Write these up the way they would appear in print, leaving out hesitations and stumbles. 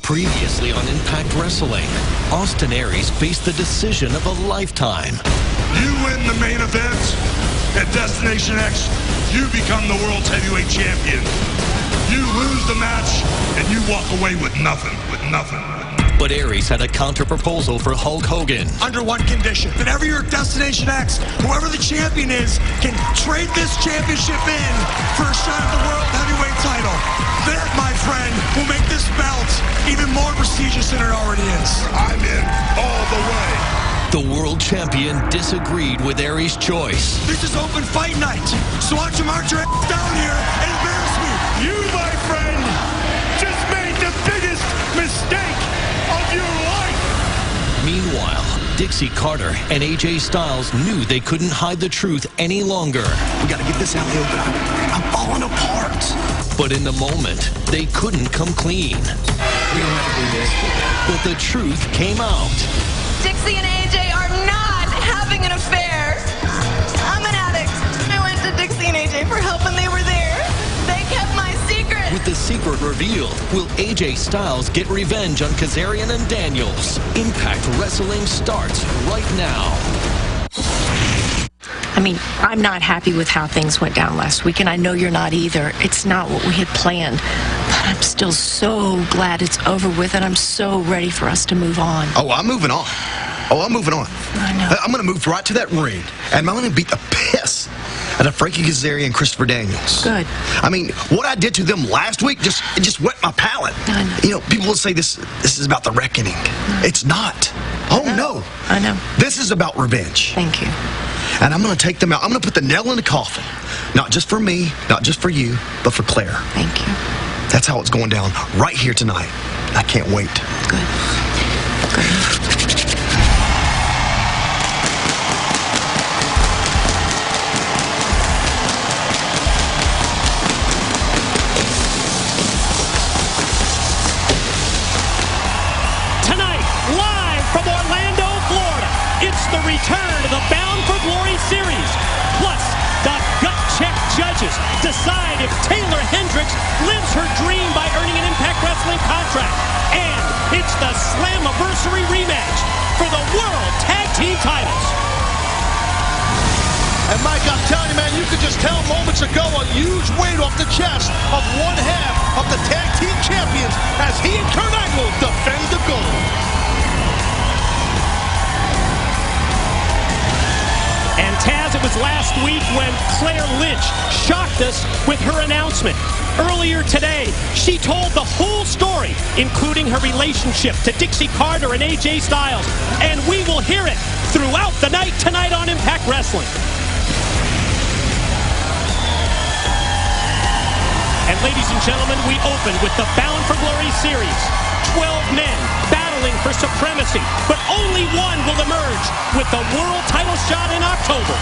Previously on Impact Wrestling, Austin Aries faced the decision of a lifetime. You win the main event at Destination X, you become the world's heavyweight champion. You lose the match, and you walk away with nothing, But Aries had a counter-proposal for Hulk Hogan. Under one condition. Whenever you're at Destination X, whoever the champion is can trade this championship in for a shot at the world heavyweight title. That, my friend, will make this belt even more prestigious than it already is. I'm in all the way. The world champion disagreed with Aries' choice. This is open fight night, so why don't you march your ass down here and embarrass me? You, my friend, just made the biggest mistake of your life. Meanwhile, Dixie Carter and AJ Styles knew they couldn't hide the truth any longer. We gotta get this out in the open. I'm falling apart. But in the moment, they couldn't come clean. We don't have to do this. But the truth came out. Dixie and AJ are not having an affair. I'm an addict. I went to Dixie and AJ for help and they were there. They kept my secret. With the secret revealed, will AJ Styles get revenge on Kazarian and Daniels? Impact Wrestling starts right now. I mean, I'm not happy with how things went down last week, and I know you're not either. It's not what we had planned. But I'm still so glad it's over with, and I'm so ready for us to move on. Oh, I'm moving on. I'm moving on. I know. I'm going to move right to that ring, and I'm going to beat the piss out of Frankie Kazarian and Christopher Daniels. Good. I mean, what I did to them last week just wet my palate. I know. You know, people will say this is about the reckoning. It's not. Oh, no. I know. This is about revenge. Thank you. And I'm going to take them out. I'm going to put the nail in the coffin. Not just for me, not just for you, but for Claire. Thank you. That's how it's going down right here tonight. I can't wait. Good. Tonight, live from Orlando, Florida, it's the return of the Bound for Glory series. Plus, the gut check judges decide if Taylor Hendricks lives her dream by earning an Impact Wrestling contract. And it's the Slammiversary rematch for the World Tag Team titles. And Mike, I'm telling you, man, you could just tell moments ago a huge weight off the chest of one half of the tag team champions as he and Kurt Angle defend the gold. And Taz, it was last week when Claire Lynch shocked us with her announcement. Earlier today, she told the whole story, including her relationship to Dixie Carter and AJ Styles. And we will hear it throughout the night tonight on Impact Wrestling. And ladies and gentlemen, we open with the Bound for Glory series. 12 men battling for supremacy, but only one will emerge with the world title shot in October.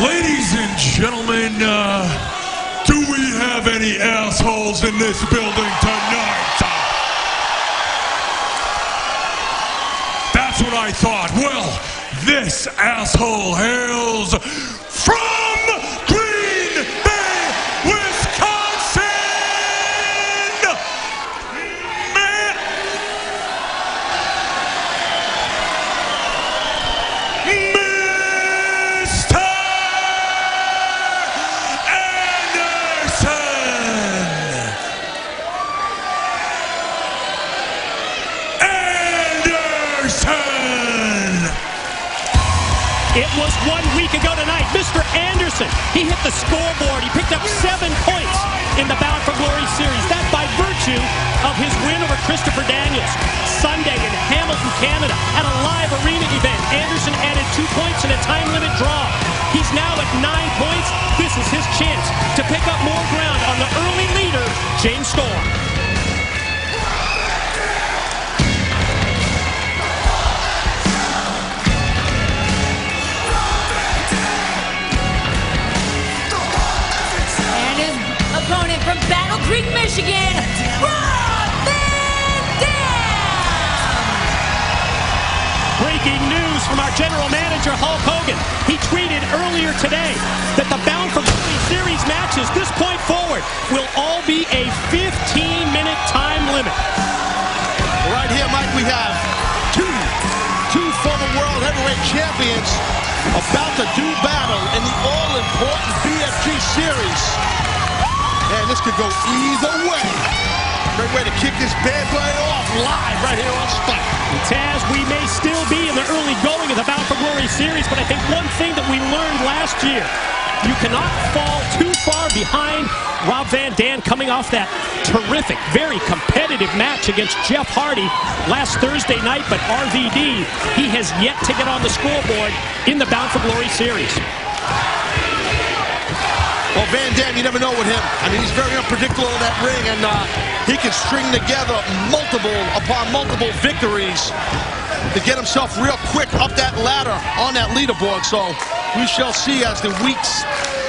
Ladies and gentlemen, do we have any assholes in this building tonight? That's what I thought. Well, this asshole hails from Green Bay, Wisconsin! It was 1 week ago tonight. Mr. Anderson, he hit the scoreboard. He picked up 7 points in the Bound for Glory series. That by virtue of his win over Christopher Daniels. Sunday in Hamilton, Canada, at a live arena event, Anderson added 2 points in a time limit draw. He's now at 9 points. This is his chance to pick up more ground on the early leader, James Storm. And his opponent from Battle Creek, Michigan, Rob Van Dam! Breaking news from our general manager, Hulk Hogan. He tweeted earlier today that the Bound for Glory Series matches this point forward will all be a 15-minute time limit. Right here, Mike, we have two former world heavyweight champions about to do battle in the all-important BFG series. Man, this could go either way. Great way to kick this bad boy off live right here on Spike. Taz, we may still be in the early going of the Bound for Glory series, but I think one thing that we learned last year, you cannot fall too far behind Rob Van Dam coming off that terrific, very competitive match against Jeff Hardy last Thursday night, but RVD, he has yet to get on the scoreboard in the Bound for Glory series. Well, Van Dam, you never know with him. I mean, he's very unpredictable in that ring, and he can string together multiple upon multiple victories to get himself real quick up that ladder on that leaderboard. So we shall see as the weeks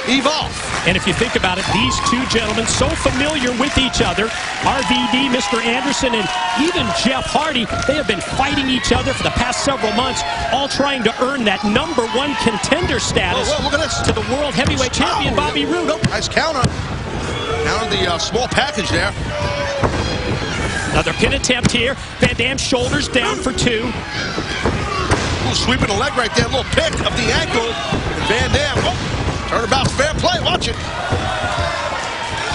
evolve. And if you think about it, these two gentlemen so familiar with each other, RVD, Mr. Anderson, and even Jeff Hardy, they have been fighting each other for the past several months, all trying to earn that #1 contender status look at this. to the World Heavyweight Champion, Bobby Roode. Nice counter. Counter the small package there. Another pin attempt here. Van Dam shoulders down for 2. Ooh, sweeping the leg right there. A little pick of the ankle. Van Dam. Oh, turnabout's fair play. Watch it.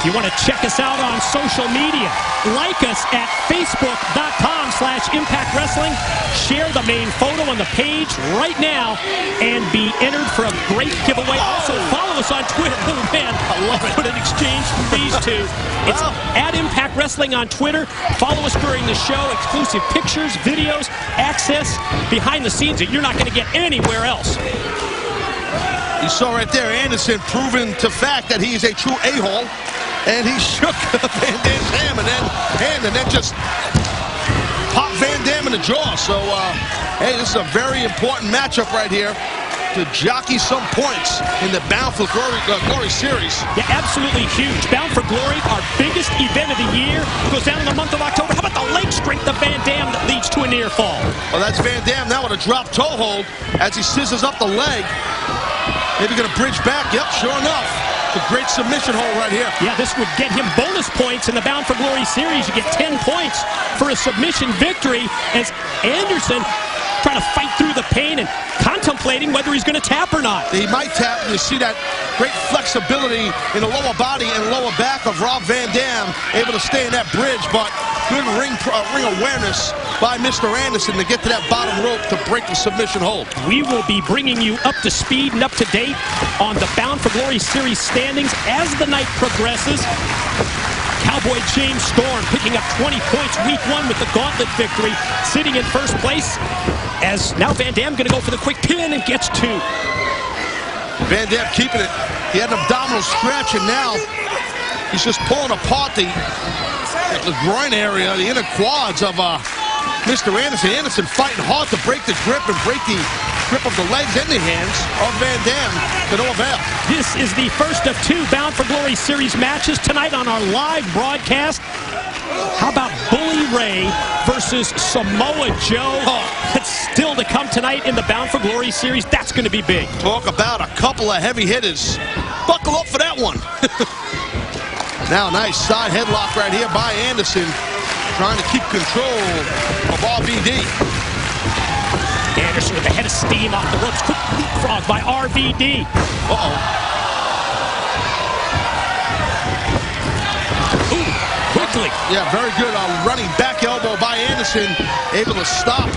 If you want to check us out on social media, like us at facebook.com/Impact Wrestling. Share the main photo on the page right now and be entered for a great giveaway. Also, follow us on Twitter. Oh, man, I love it. What an exchange from these two. It's at Impact Wrestling on Twitter. Follow us during the show. Exclusive pictures, videos, access behind the scenes that you're not going to get anywhere else. You saw right there Anderson proving to fact that he is a true a-hole. And he shook Van Dam's hand and then just popped Van Dam in the jaw. So, hey, this is a very important matchup right here to jockey some points in the Bound for Glory series. Yeah, absolutely huge. Bound for Glory, our biggest event of the year, goes down in the month of October. How about the leg strength of Van Dam that leads to a near fall? Well, that's Van Dam now with a drop toe hold as he scissors up the leg. Maybe going to bridge back. Yep, sure enough. It's a great submission hold right here. Yeah, this would get him bonus points in the Bound for Glory series. You get 10 points for a submission victory as Anderson trying to fight through the pain and contemplating whether he's going to tap or not. He might tap. You see that great flexibility in the lower body and lower back of Rob Van Dam, able to stay in that bridge, but good ring awareness by Mr. Anderson to get to that bottom rope to break the submission hold. We will be bringing you up to speed and up to date on the Bound for Glory series standings as the night progresses. Cowboy James Storm picking up 20 points week 1 with the gauntlet victory, sitting in first place, as now Van Dam going to go for the quick pin and gets 2. Van Dam keeping it. He had an abdominal stretch, and now he's just pulling apart the groin area, the inner quads of Mr. Anderson. Anderson fighting hard to break the grip and break the grip of the legs and the hands of Van Dam to no avail. This is the first of 2 Bound for Glory series matches tonight on our live broadcast. How about Bully Ray versus Samoa Joe? That's still to come tonight in the Bound for Glory series. That's going to be big. Talk about a couple of heavy hitters. Buckle up for that one. Now, nice side headlock right here by Anderson, trying to keep control of RVD. Anderson with a head of steam off the ropes. Quick leapfrog by RVD. Uh-oh. Ooh, quickly. Yeah, very good running back elbow by Anderson, able to stop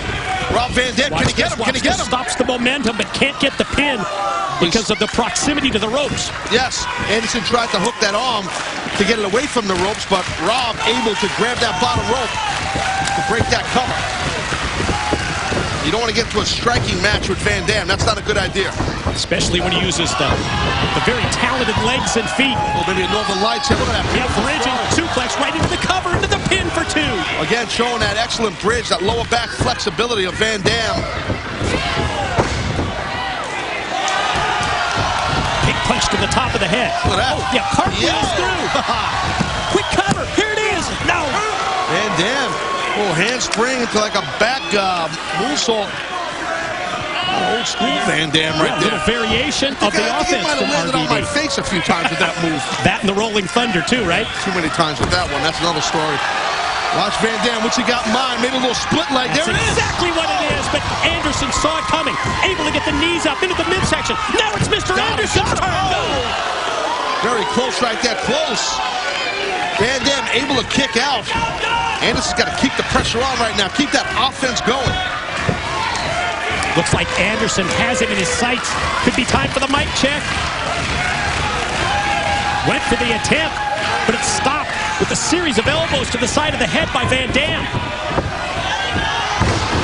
Rob Van Dam. Can he get him? Can he get him? Stops the momentum, but can't get the pin because of the proximity to the ropes. Yes, Anderson tried to hook that arm to get it away from the ropes, but Rob able to grab that bottom rope to break that cover. You don't want to get into a striking match with Van Dam. That's not a good idea. Especially when he uses the very talented legs and feet. Well, maybe a Northern Lights here. Look at that. Yeah, bridge and suplex right into the cover, into the pin for 2. Again, showing that excellent bridge, that lower back flexibility of Van Dam. Big punch to the top of the head. Look at that. Oh, yeah, cartwheels through. Quick cover. Here it is. No. Van Dam. Oh, handspring into like a back moonsault. Old school Van Dam right there. A little variation of the offense might have from landed on my RVD. face a few times with that move. That and the Rolling Thunder too, right? Too many times with that one. That's another story. Watch Van Dam. What's he got in mind? Maybe a little split leg. That's There it is. exactly what it is. But Anderson saw it coming. Able to get the knees up into the midsection. Now it's Mr. Anderson's turn. No. Very close right there. Close. Van Dam able to kick out. Anderson's got to keep the pressure on right now. Keep that offense going. Looks like Anderson has him in his sights. Could be time for the mic check. Went for the attempt, but it stopped with a series of elbows to the side of the head by Van Dam.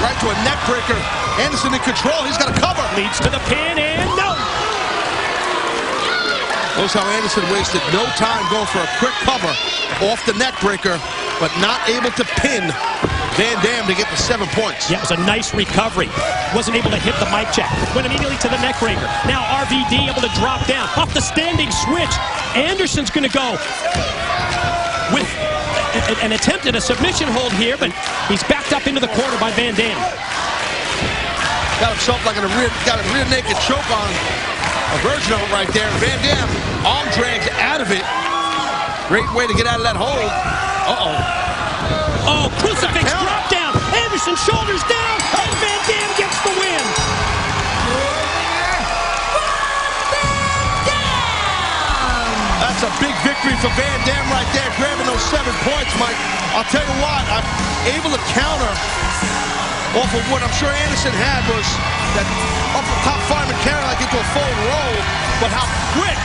Right to a neck breaker. Anderson in control. He's got to cover. Leads to the pin and no. Notice how Anderson wasted no time going for a quick cover off the neck breaker, but not able to pin Van Dam to get the 7 points. Yeah, it was a nice recovery. Wasn't able to hit the mic check. Went immediately to the neck breaker. Now RVD able to drop down. Off the standing switch. Anderson's going to go with an attempt at a submission hold here, but he's backed up into the corner by Van Dam. Got himself like got a rear naked choke on a version of it right there. Van Dam arm drags out of it. Great way to get out of that hold. Uh-oh. Oh, crucifix drop down. Anderson shoulders down, and Van Dam gets the win. That's a big victory for Van Dam right there, grabbing those 7 points, Mike. I'll tell you what, I'm able to counter off of what I'm sure Anderson had was that off the top fireman carry like into a forward roll, but how quick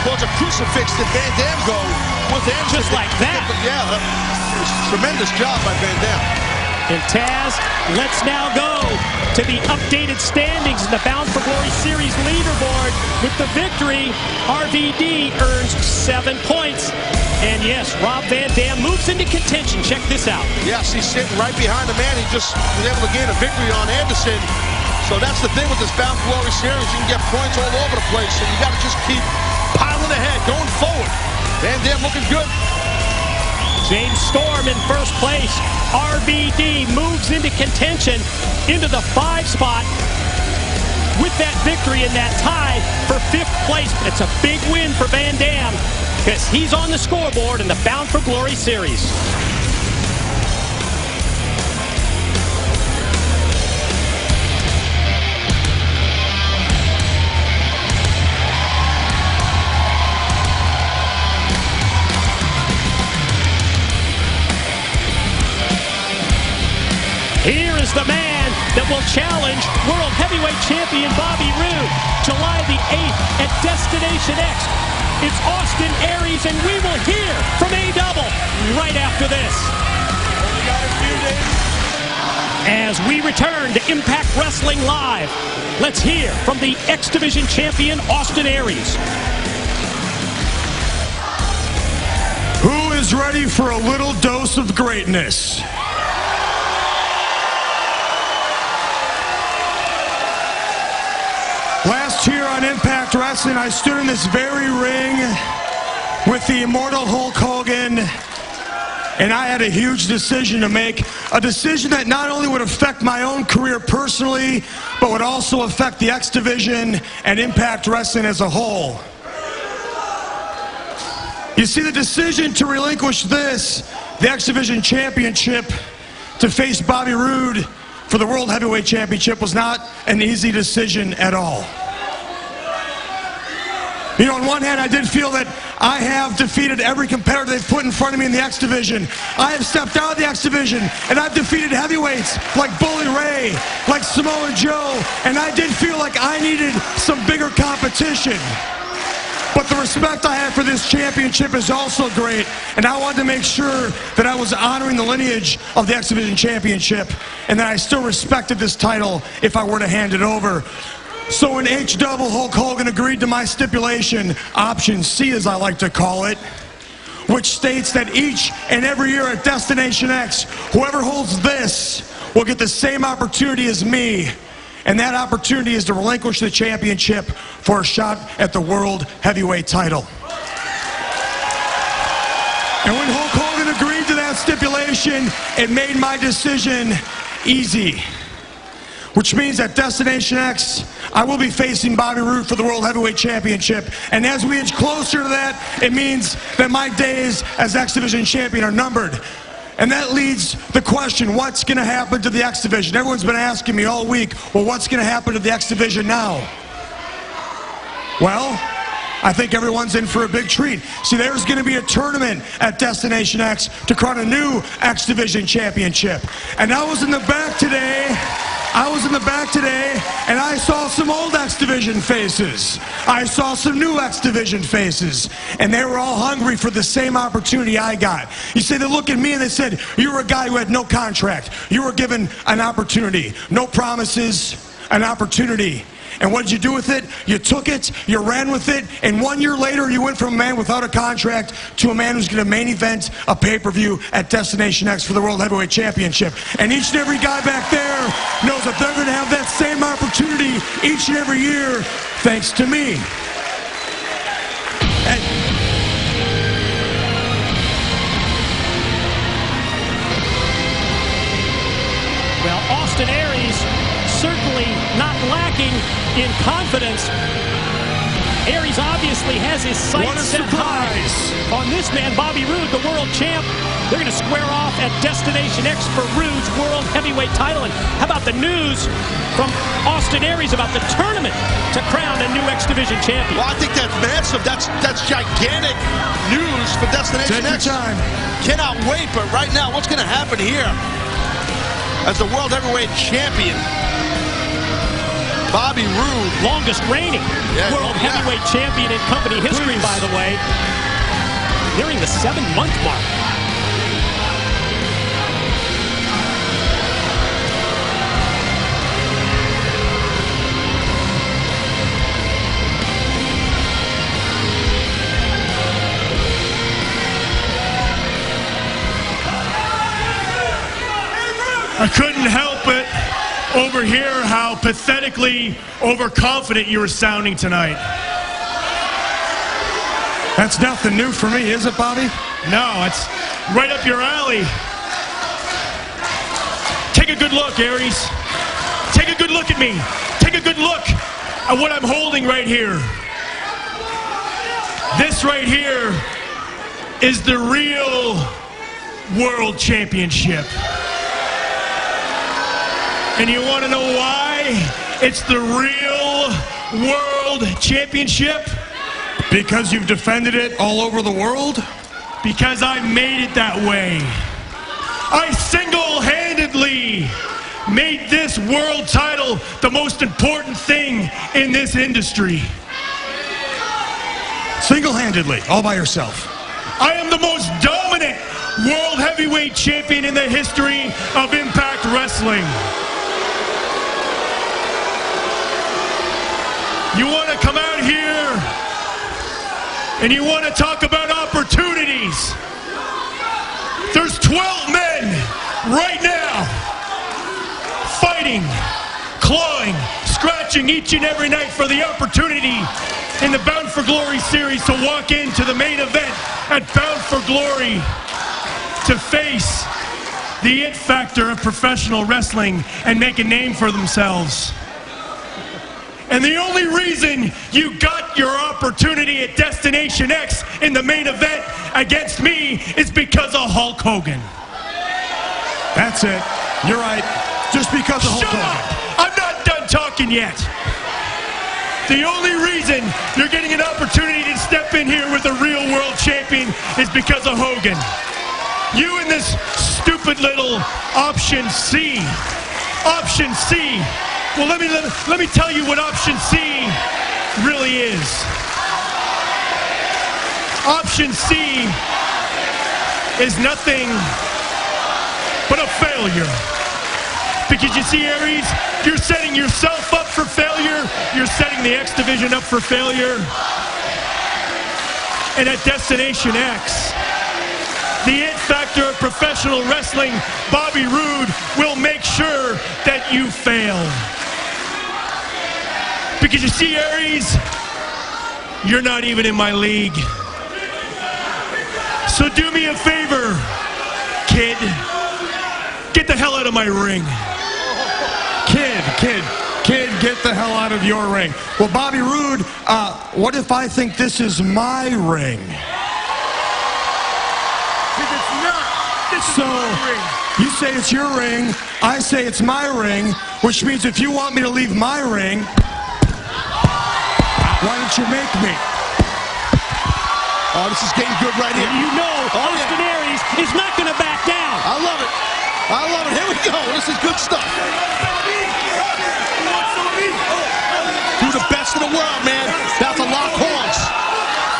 towards a crucifix did Van Dam go with Anderson. Just like that. Yeah, that was a tremendous job by Van Dam. And Taz, let's now go to the updated standings in the Bound for Glory Series leaderboard. With the victory, RVD earns 7 points. And yes, Rob Van Dam moves into contention. Check this out. Yes, he's sitting right behind the man. He just was able to gain a victory on Anderson. So that's the thing with this Bound for Glory Series. You can get points all over the place. So you got to just keep piling ahead, going forward. Van Dam looking good. James Storm in first place. RVD moves into contention into the 5 spot with that victory and that tie for 5th place. But it's a big win for Van Dam because he's on the scoreboard in the Bound for Glory Series. Here is the man that will challenge World Heavyweight Champion Bobby Roode July the 8th at Destination X. It's Austin Aries, and we will hear from A-Double right after this. Only got a few days. As we return to Impact Wrestling Live, let's hear from the X Division champion, Austin Aries. Who is ready for a little dose of greatness? Last year on Impact Wrestling, I stood in this very ring with the immortal Hulk Hogan, and I had a huge decision to make, a decision that not only would affect my own career personally, but would also affect the X Division and Impact Wrestling as a whole. You see, the decision to relinquish this, the X Division Championship, to face Bobby Roode for the World Heavyweight Championship was not an easy decision at all. You know, on one hand, I did feel that I have defeated every competitor they've put in front of me in the X Division. I have stepped out of the X Division, and I've defeated heavyweights like Bully Ray, like Samoa Joe, and I did feel like I needed some bigger competition. But the respect I have for this championship is also great, and I wanted to make sure that I was honoring the lineage of the X Division Championship, and that I still respected this title if I were to hand it over. So when H-Double Hulk Hogan agreed to my stipulation, option C as I like to call it, which states that each and every year at Destination X, whoever holds this will get the same opportunity as me. And that opportunity is to relinquish the championship for a shot at the World Heavyweight title. And when Hulk Hogan agreed to that stipulation, it made my decision easy. Which means at Destination X, I will be facing Bobby Roode for the World Heavyweight Championship. And as we inch closer to that, it means that my days as X Division Champion are numbered. And that leads the question, what's going to happen to the X Division? Everyone's been asking me all week, well, what's going to happen to the X Division now? Well, I think everyone's in for a big treat. See, there's going to be a tournament at Destination X to crown a new X Division Championship. And I was in the back today, and I saw some old X Division faces. I saw some new X Division faces, and they were all hungry for the same opportunity I got. You see, they look at me and they said, you were a guy who had no contract. You were given an opportunity. No promises, an opportunity. And what did you do with it? You took it, you ran with it, and 1 year later you went from a man without a contract to a man who's going to main event a pay-per-view at Destination X for the World Heavyweight Championship. And each and every guy back there knows that they're going to have that same opportunity each and every year, thanks to me. Well, Austin Aries certainly not lacking in confidence. Aries obviously has his sights set high on this man, Bobby Roode, the world champ. They're going to square off at Destination X for Roode's World Heavyweight title. And how about the news from Austin Aries about the tournament to crown a new X Division champion? Well, I think that's massive. That's gigantic news for Destination X. Take your time. Cannot wait, but right now, what's going to happen here? As the World Heavyweight Champion, Bobby Roode. Longest reigning World Heavyweight Champion in company history, by the way. Nearing the 7-month mark. I couldn't help but overhear how pathetically overconfident you were sounding tonight. That's nothing new for me, is it, Bobby? No, it's right up your alley. Take a good look, Aries. Take a good look at me. Take a good look at what I'm holding right here. This right here is the real World Championship. And you want to know why it's the real World Championship? Because you've defended it all over the world? Because I made it that way. I single-handedly made this world title the most important thing in this industry. Single-handedly, all by yourself. I am the most dominant World Heavyweight Champion in the history of Impact Wrestling. You want to come out here and you want to talk about opportunities. There's 12 men right now fighting, clawing, scratching each and every night for the opportunity in the Bound for Glory series to walk into the main event at Bound for Glory to face the it factor of professional wrestling and make a name for themselves. And the only reason you got your opportunity at Destination X in the main event against me is because of Hulk Hogan. That's it. You're right. Just because of Hulk Hogan. Shut up! I'm not done talking yet. The only reason you're getting an opportunity to step in here with a real world champion is because of Hogan. You and this stupid little option C. Option C. Well, let me tell you what option C really is. Option C is nothing but a failure. Because you see, Aries, you're setting yourself up for failure. You're setting the X Division up for failure. And at Destination X, the it factor of professional wrestling, Bobby Roode, will make sure that you fail. Because you see, Aries, you're not even in my league. So do me a favor, kid. Get the hell out of my ring. Kid, get the hell out of your ring. Well, Bobby Roode, what if I think this is my ring? It's not. This is my ring. You say it's your ring, I say it's my ring, which means if you want me to leave my ring, why don't you make me? Oh, this is getting good right here. You know Austin Aries is not going to back down. I love it. I love it. Here we go. This is good stuff. Do the best in the world, man. That's a lock horns.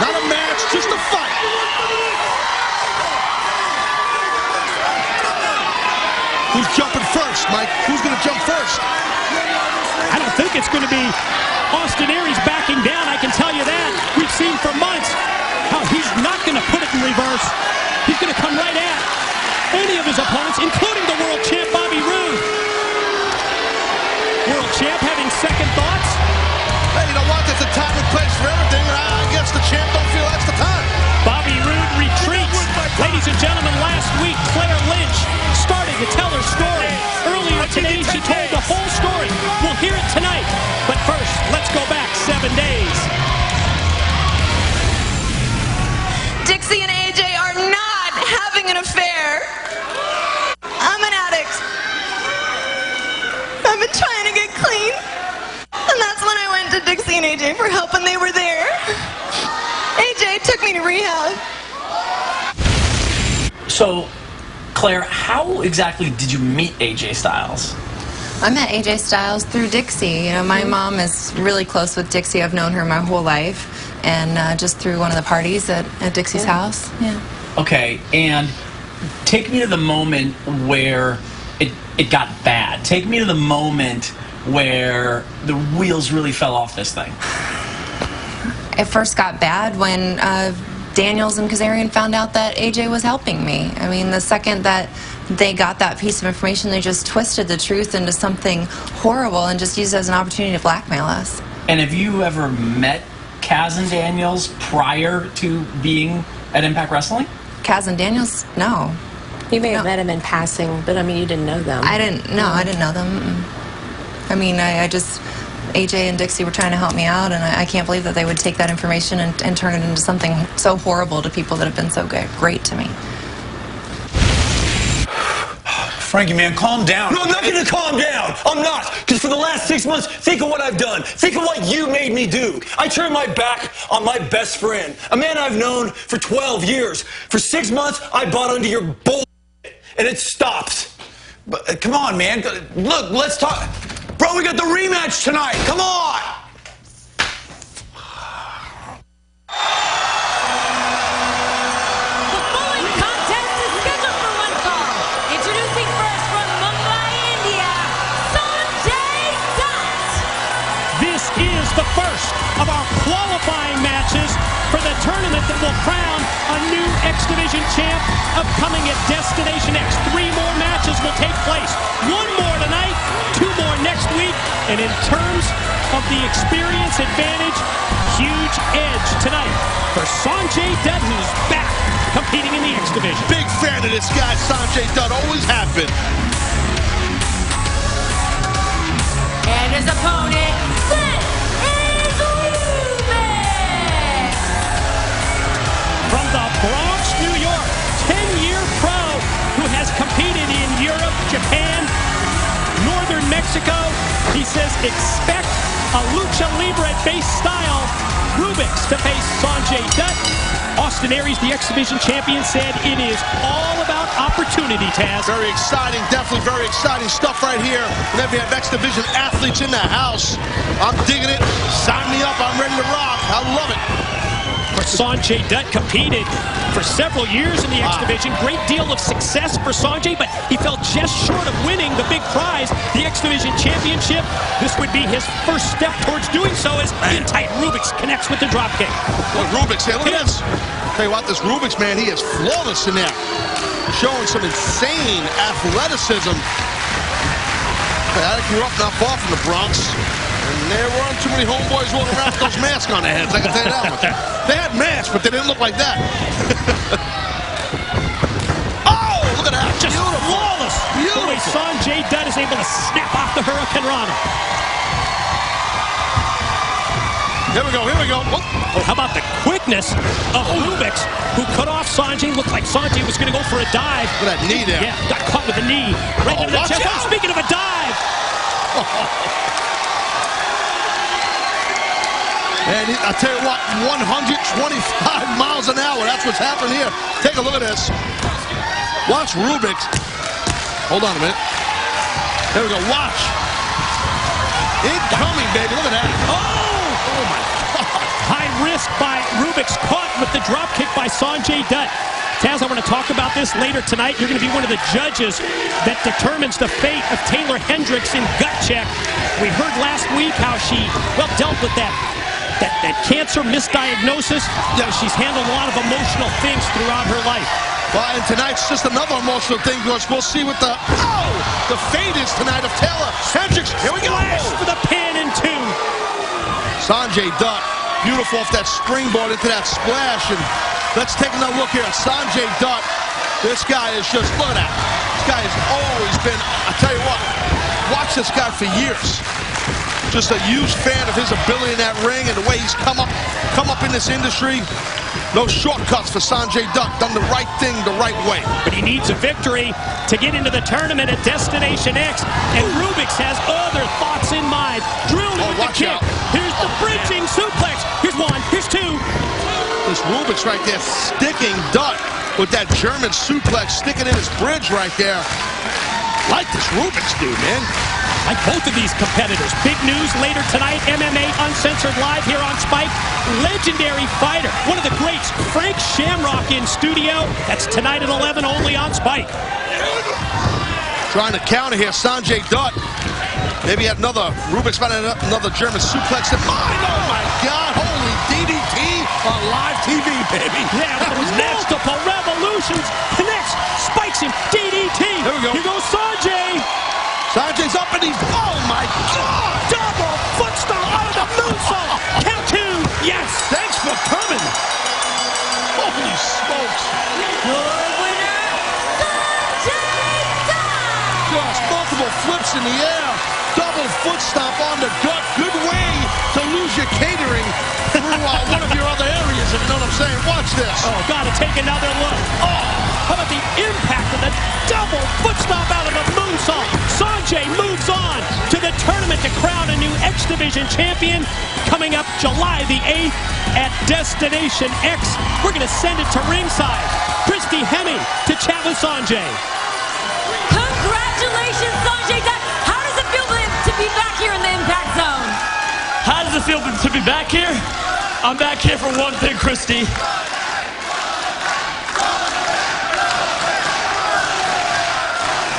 Not a match, just a fight. Who's jumping first, Mike? Who's going to jump first? I don't think it's going to be Austin Aries backing down, I can tell you that. We've seen for months how he's not going to put it in reverse. He's going to come right at any of his opponents, including the world champ Bobby Roode. World champ having second thoughts. Hey, you know what? There's a time and place for everything, and I guess the champ don't feel that's the time. Bobby Roode retreats. Ladies and gentlemen, last week, Claire Lynch started to tell her story. Earlier today, she told the whole story. We'll hear it tonight. But first, let's go back 7 days. Dixie and AJ are not having an affair. I'm an addict. I've been trying to get clean. And that's when I went to Dixie and AJ for help, and they were there. AJ took me to rehab. So, Claire, how exactly did you meet AJ Styles? I met AJ Styles through Dixie. You know, my mom is really close with Dixie. I've known her my whole life, and just through one of the parties at Dixie's house. Yeah. Okay, and take me to the moment where it got bad. Take me to the moment where the wheels really fell off this thing. It first got bad when Daniels and Kazarian found out that AJ was helping me. I mean, the second that they got that piece of information, they just twisted the truth into something horrible and just used it as an opportunity to blackmail us. And have you ever met Kaz and Daniels prior to being at Impact Wrestling? Kaz and Daniels? No. You may have met him in passing, but I mean, you didn't know them. I didn't know them. I mean, I just, AJ and Dixie were trying to help me out, and I can't believe that they would take that information and turn it into something so horrible to people that have been so great to me. Frankie, man, calm down. No, I'm not going to calm down. I'm not. Because for the last 6 months, think of what I've done. Think of what you made me do. I turned my back on my best friend, a man I've known for 12 years. For 6 months, I bought into your bullshit, and it stopped. But come on, man. Look, let's talk. Bro, we got the rematch tonight. Come on. The following contest is scheduled for one fall. Introducing first from Mumbai, India, Sanjay Dutt. This is the first of our qualifying matches for the tournament that will crown a new X Division champ upcoming at Destination X. 3 more matches will take place. 1 more tonight, 2 more next week. And in terms of the experience advantage, huge edge tonight for Sanjay Dutt, who's back competing in the X Division. Big fan of this guy, Sanjay Dutt. Always have been. And his opponent, this is Ruben. From the Bronx, New York, 10-year pro who has competed in Europe, Japan, Northern Mexico. He says expect a lucha libre-based style Rubik's to face Sanjay Dutt. Austin Aries, the X Division champion, said it is all about opportunity, Taz. Very exciting, definitely very exciting stuff right here. And then we have X Division athletes in the house. I'm digging it. Sign me up. I'm ready to rock. I love it. For course, Sanjay Dutt competed for several years in the X Division. Great deal of success for Sanjay, but he fell just short of winning the big prize, the X Division Championship. This would be his first step towards doing so as in-tight Rubix connects with the dropkick. Look, Rubix here, look at this. Tell you what, this Rubix, man, he is flawless in there. Showing some insane athleticism. I grew up not far from the Bronx, and there weren't too many homeboys walking around with those masks on their heads, I can tell you that much. They had masks, but they didn't look like that. Oh, look at that. Just flawless. The way Sanjay Dutt is able to snap off the Hurricane Rana. Here we go, here we go. Oh, how about the quickness of Rubix, who cut off Sanjay. Looked like Sanjay was going to go for a dive. Look at that knee there. Yeah, got caught with the knee. Right into the chest. Oh, speaking of a dive. And I tell you what, 125 miles an hour. That's what's happening here. Take a look at this. Watch Rubix. Hold on a minute. There we go. Watch. Incoming, baby. Look at that. Oh my God. High risk by Rubix, caught with the drop kick by Sanjay Dutt. Taz, I want to talk about this later tonight. You're going to be one of the judges that determines the fate of Taylor Hendricks in Gut Check. We heard last week how she, well, dealt with that cancer misdiagnosis. Yeah, she's handled a lot of emotional things throughout her life. Well, and tonight's just another emotional thing because we'll see what the fate is tonight of Taylor Hendricks. Here we go. Flash for the pin in two. Sanjay Dutt, beautiful off that springboard into that splash. And let's take another look here. Sanjay Dutt, this guy is just, look at that. This guy has always been, I tell you what, watch this guy for years. Just a huge fan of his ability in that ring and the way he's come up in this industry. No shortcuts for Sanjay Dutt. Done the right thing the right way. But he needs a victory to get into the tournament at Destination X. And Rubix has other thoughts in mind. Drilled with the kick. Here's the bridging suplex. Here's one. Here's two. This Rubix right there sticking Dutt with that German suplex, sticking in his bridge right there. Like this Rubix dude, man. Like both of these competitors. Big news later tonight, MMA Uncensored live here on Spike. Legendary fighter, one of the greats, Frank Shamrock in studio. That's tonight at 11 only on Spike. Trying to counter here, Sanjay Dutt. Maybe had another, Rubix might have another German suplex in mind. Oh my God, holy DDT on live TV, baby. Yeah, with those multiple revolutions. Connects, spikes him, DDT. There we go. Here goes Sanjay. Sanjay's up and he's, oh my God! Double foot stomp out of the moonsault. Count two, yes. Thanks for coming. Holy smokes. Your winner, Sanjay Dutt. Just multiple flips in the air. Double foot stomp on the gut. Good way to lose your catering through one of your other areas, if you know what I'm saying. Watch this. Oh, gotta take another look. Oh, how about the impact of the double foot stomp out of the moonsault? Sanjay moves on to the tournament to crown a new X Division champion coming up July the 8th at Destination X. We're going to send it to ringside. Christy Hemming to chat with Sanjay. Congratulations, Sanjay Dutt. How does it feel to be back here in the Impact Zone? How does it feel to be back here? I'm back here for one thing, Christy.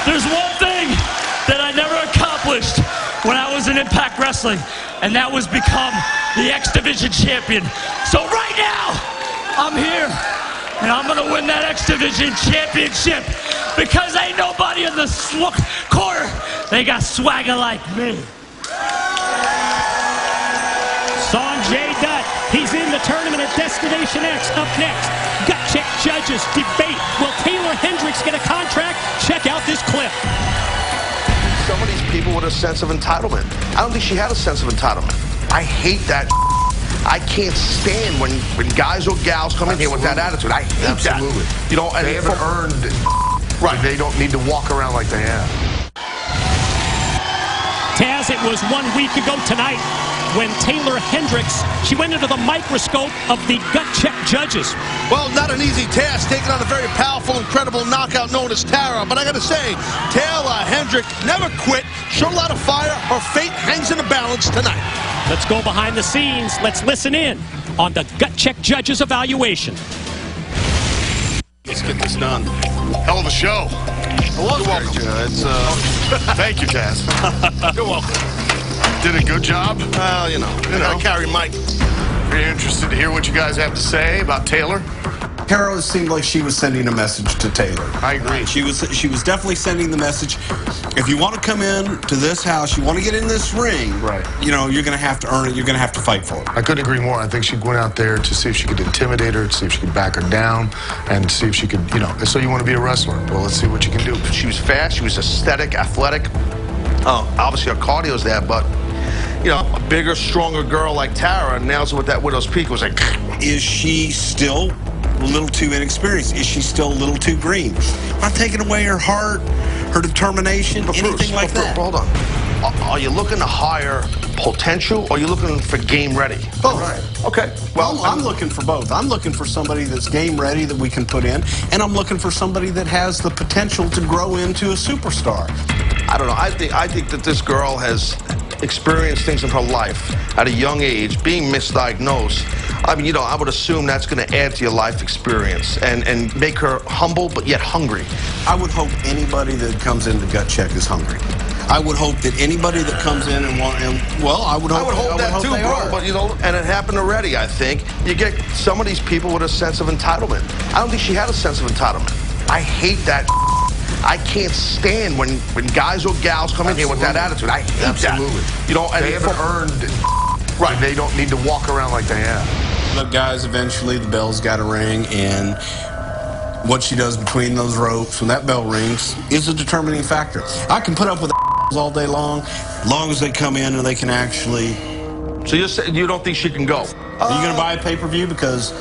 There's one thing that I never accomplished when I was in Impact Wrestling, and that was become the X Division champion. So right now, I'm here, and I'm gonna win that X Division championship because ain't nobody in the corner, they got swagger like me. Sanjay Dutt, he's in the tournament at Destination X. Up next, Gut Check judges debate. Will Taylor Hendricks get a contract? Check out this clip. Some of these people with a sense of entitlement. I don't think she had a sense of entitlement. I hate that. I can't stand when guys or gals come in here with that attitude. I hate that. You know, and they haven't earned it. Right. They don't need to walk around like they have. Taz, it was 1 week ago tonight when Taylor Hendricks, she went into the microscope of the Gut Check judges. Well, not an easy task, taking on a very powerful, incredible knockout known as Tara. But I got to say, Taylor Hendricks never quit, showed a lot of fire. Her fate hangs in the balance tonight. Let's go behind the scenes. Let's listen in on the Gut Check Judges evaluation. Let's get this done. Hell of a show. You're welcome. Thank you, Taz. You're welcome. Did a good job. Well, you know, I gotta carry Mike. Very interested to hear what you guys have to say about Taylor. Carol seemed like she was sending a message to Taylor. I agree. She was definitely sending the message. If you want to come in to this house, you want to get in this ring, right? You know, you're going to have to earn it. You're going to have to fight for it. I couldn't agree more. I think she went out there to see if she could intimidate her, to see if she could back her down, and see if she could, you know. So you want to be a wrestler? Well, let's see what you can do. She was fast. She was aesthetic, athletic. Obviously her cardio's there, but you know, a bigger, stronger girl like Tara nails it with that widow's peak. Was like, is she still a little too inexperienced? Is she still a little too green? I'm not taking away her heart, her determination, anything like that. Hold on. Are you looking to hire potential, or are you looking for game ready? Both. Right. Okay. Well, I'm looking for both. I'm looking for somebody that's game ready that we can put in, and I'm looking for somebody that has the potential to grow into a superstar. I don't know. I think that this girl has experienced things in her life at a young age, being misdiagnosed. I mean, you know, I would assume that's going to add to your life experience and make her humble but yet hungry. I would hope anybody that comes into Gut Check is hungry. I would hope that anybody that comes in and I would hope that too, bro. But you know, and it happened already. I think you get some of these people with a sense of entitlement. I don't think she had a sense of entitlement. I hate that. I can't stand when guys or gals come in here with that attitude. I hate that. You know, and they haven't earned it. Right. They don't need to walk around like they have. Look, guys, eventually the bell's got to ring, and what she does between those ropes when that bell rings is a determining factor. I can put up with all day long as they come in and they can actually. So you're saying you don't think she can go? Are you going to buy a pay-per-view because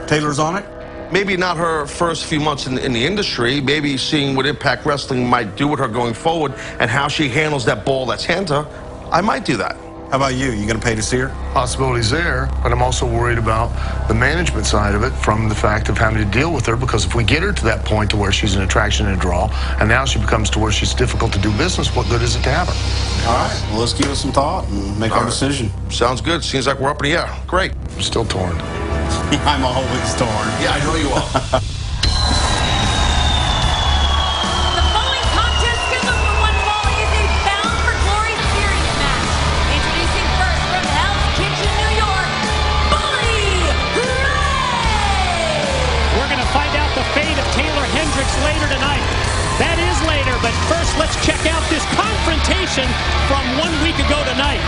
Taylor's on it? Maybe not her first few months in the industry. Maybe seeing what Impact Wrestling might do with her going forward and how she handles that ball that's handed her, I might do that. How about you? You going to pay to see her? Possibilities there, but I'm also worried about the management side of it from the fact of having to deal with her, because if we get her to that point to where she's an attraction and a draw, and now she becomes to where she's difficult to do business, what good is it to have her? All right, well, let's give it some thought and make our decision. Sounds good. Seems like we're up in the air. Great. I'm still torn. I'm always torn. Yeah, I know you are. The following contest scheduled for one fall is a Bound for Glory series match. Introducing first from Hell's Kitchen, New York, Bully Ray! We're going to find out the fate of Taylor Hendricks later tonight. That is later, but first let's check out this confrontation from 1 week ago tonight.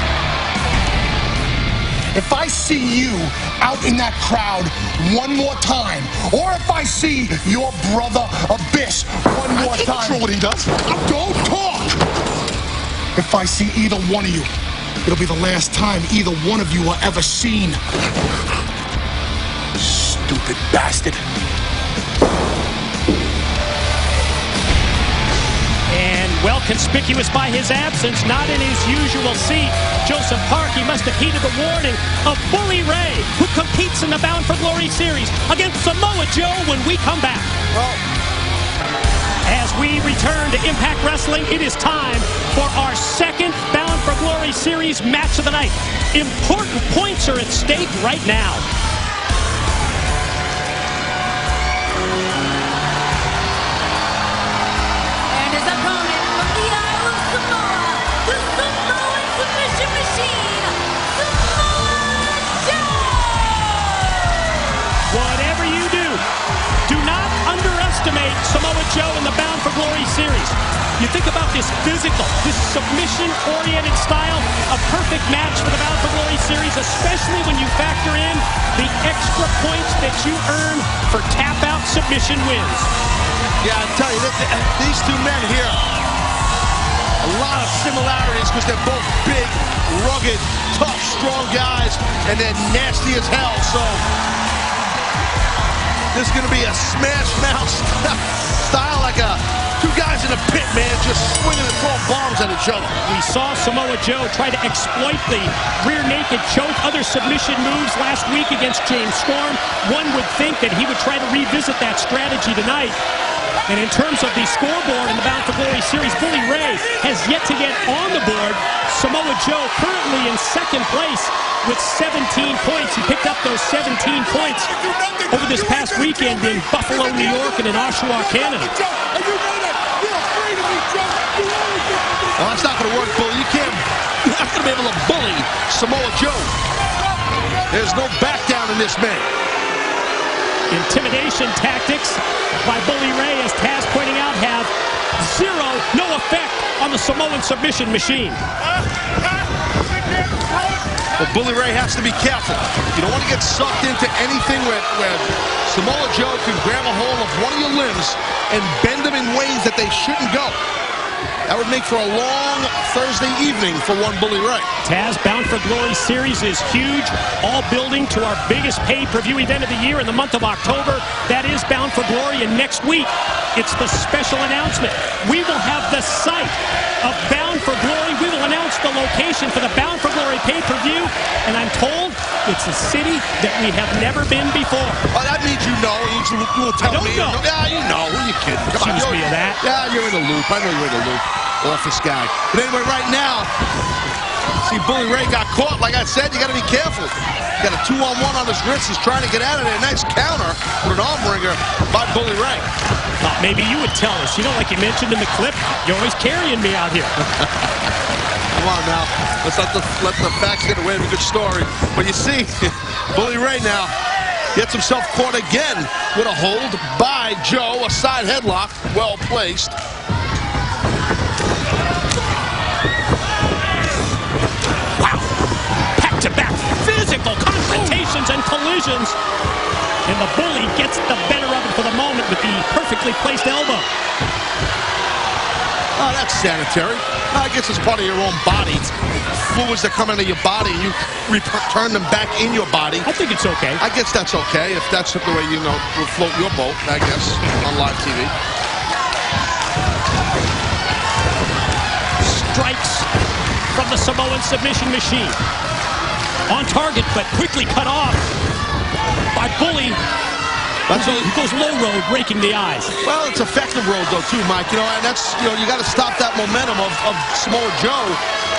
If I see you out in that crowd one more time, or if I see your brother Abyss one more time. I can't control what he does. Don't talk! If I see either one of you, it'll be the last time either one of you are ever seen. Stupid bastard. And well conspicuous by his absence, not in his usual seat, Joseph Parkey must have heeded the warning of Bully Ray, who competes in the Bound for Glory series against Samoa Joe when we come back. As we return to Impact Wrestling, it is time for our second Bound for Glory series match of the night. Important points are at stake right now. Whatever you do, do not underestimate Samoa Joe in the Bound for Glory series. You think about this physical, this submission-oriented style, a perfect match for the Bound for Glory series, especially when you factor in the extra points that you earn for tap-out submission wins. Yeah, I tell you, these two men here, a lot of similarities because they're both big, rugged, tough, strong guys, and they're nasty as hell, so this is going to be a smash-mouth style, like two guys in a pit, man, just swinging and throwing bombs at each other. We saw Samoa Joe try to exploit the rear naked choke, other submission moves last week against James Storm. One would think that he would try to revisit that strategy tonight. And in terms of the scoreboard in the Bound for Glory series, Bully Ray has yet to get on the board. Samoa Joe currently in second place with 17 points. He picked up those 17 points over this past weekend in Buffalo, New York, and in Oshawa, Canada. Well, that's not going to work, Bully. You're not going to be able to bully Samoa Joe. There's no back down in this man. Intimidation tactics by Bully Ray, as Taz pointing out, have no effect on the Samoan submission machine. Well, Bully Ray has to be careful. You don't want to get sucked into anything where Samoa Joe can grab a hold of one of your limbs and bend them in ways that they shouldn't go. That would make for a long Thursday evening for one Bully Ray. Taz Bound for Glory series is huge, all building to our biggest pay-per-view event of the year in the month of October. That is Bound for Glory, and next week, it's the special announcement. We will have the site of Bound for Glory. We will announce the location for the Bound for Glory pay-per-view, and I'm told it's a city that we have never been before. Oh, that means you know. You will tell me. Know. Yeah, you know. Who are you kidding? Come on, me of that. Yeah, you're in the loop. I know you're in the loop. Office guy. But anyway, right now, see, Bully Ray got caught. Like I said, you got to be careful. Got a 2-on-1 on his wrist. He's trying to get out of there. Nice counter with an arm wringer by Bully Ray. Maybe you would tell us. You know, like you mentioned in the clip, you're always carrying me out here. Come on now. Let's let the facts get away with a good story. But you see, Bully Ray now gets himself caught again with a hold by Joe. A side headlock. Well placed. Back-to-back physical confrontations and collisions. And the Bully gets the better of it for the moment with the perfectly placed elbow. Oh, that's sanitary. I guess it's part of your own body. Fluids that come into your body, you return them back in your body. I think it's okay. I guess that's okay if that's the way you know will float your boat, I guess, on live TV. Strikes from the Samoan submission machine. On target, but quickly cut off by Bully. He goes low road, raking the eyes. Well, it's effective road, though, too, Mike. You know, and that's, you know, you got to stop that momentum of Samoa Joe.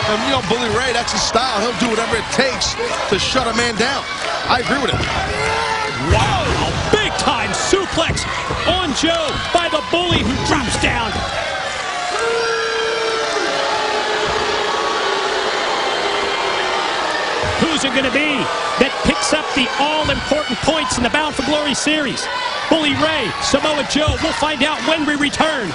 And, you know, Bully Ray, that's his style. He'll do whatever it takes to shut a man down. I agree with it. Wow! A big-time suplex on Joe by the Bully, who drops down. Who's it going to be that picks up the all-important points in the Bound for Glory series? Bully Ray, Samoa Joe. We'll find out when we return.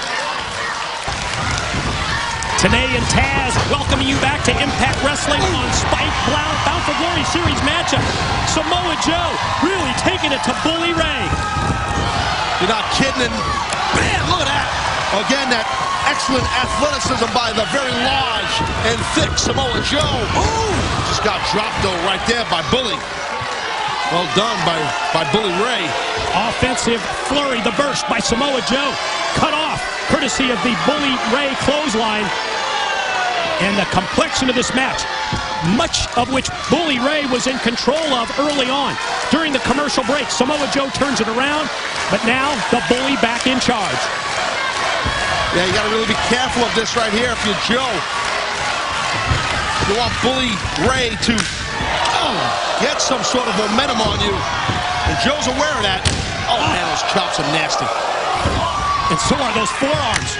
Tna and Taz welcoming you back to Impact Wrestling on Spike Bound for Glory series matchup. Samoa Joe really taking it to Bully Ray. You're not kidding. And bam, look at that. Again, that excellent athleticism by the very large and thick Samoa Joe. Ooh, just got dropped, though, right there by Bully. Well done by Bully Ray. Offensive flurry, the burst by Samoa Joe. Cut off, courtesy of the Bully Ray clothesline. And the complexion of this match, much of which Bully Ray was in control of early on. During the commercial break, Samoa Joe turns it around, but now the Bully back in charge. Yeah, you got to really be careful of this right here if you're Joe. You want Bully Ray to get some sort of momentum on you. And Joe's aware of that. Oh, man, those chops are nasty. And so are those forearms.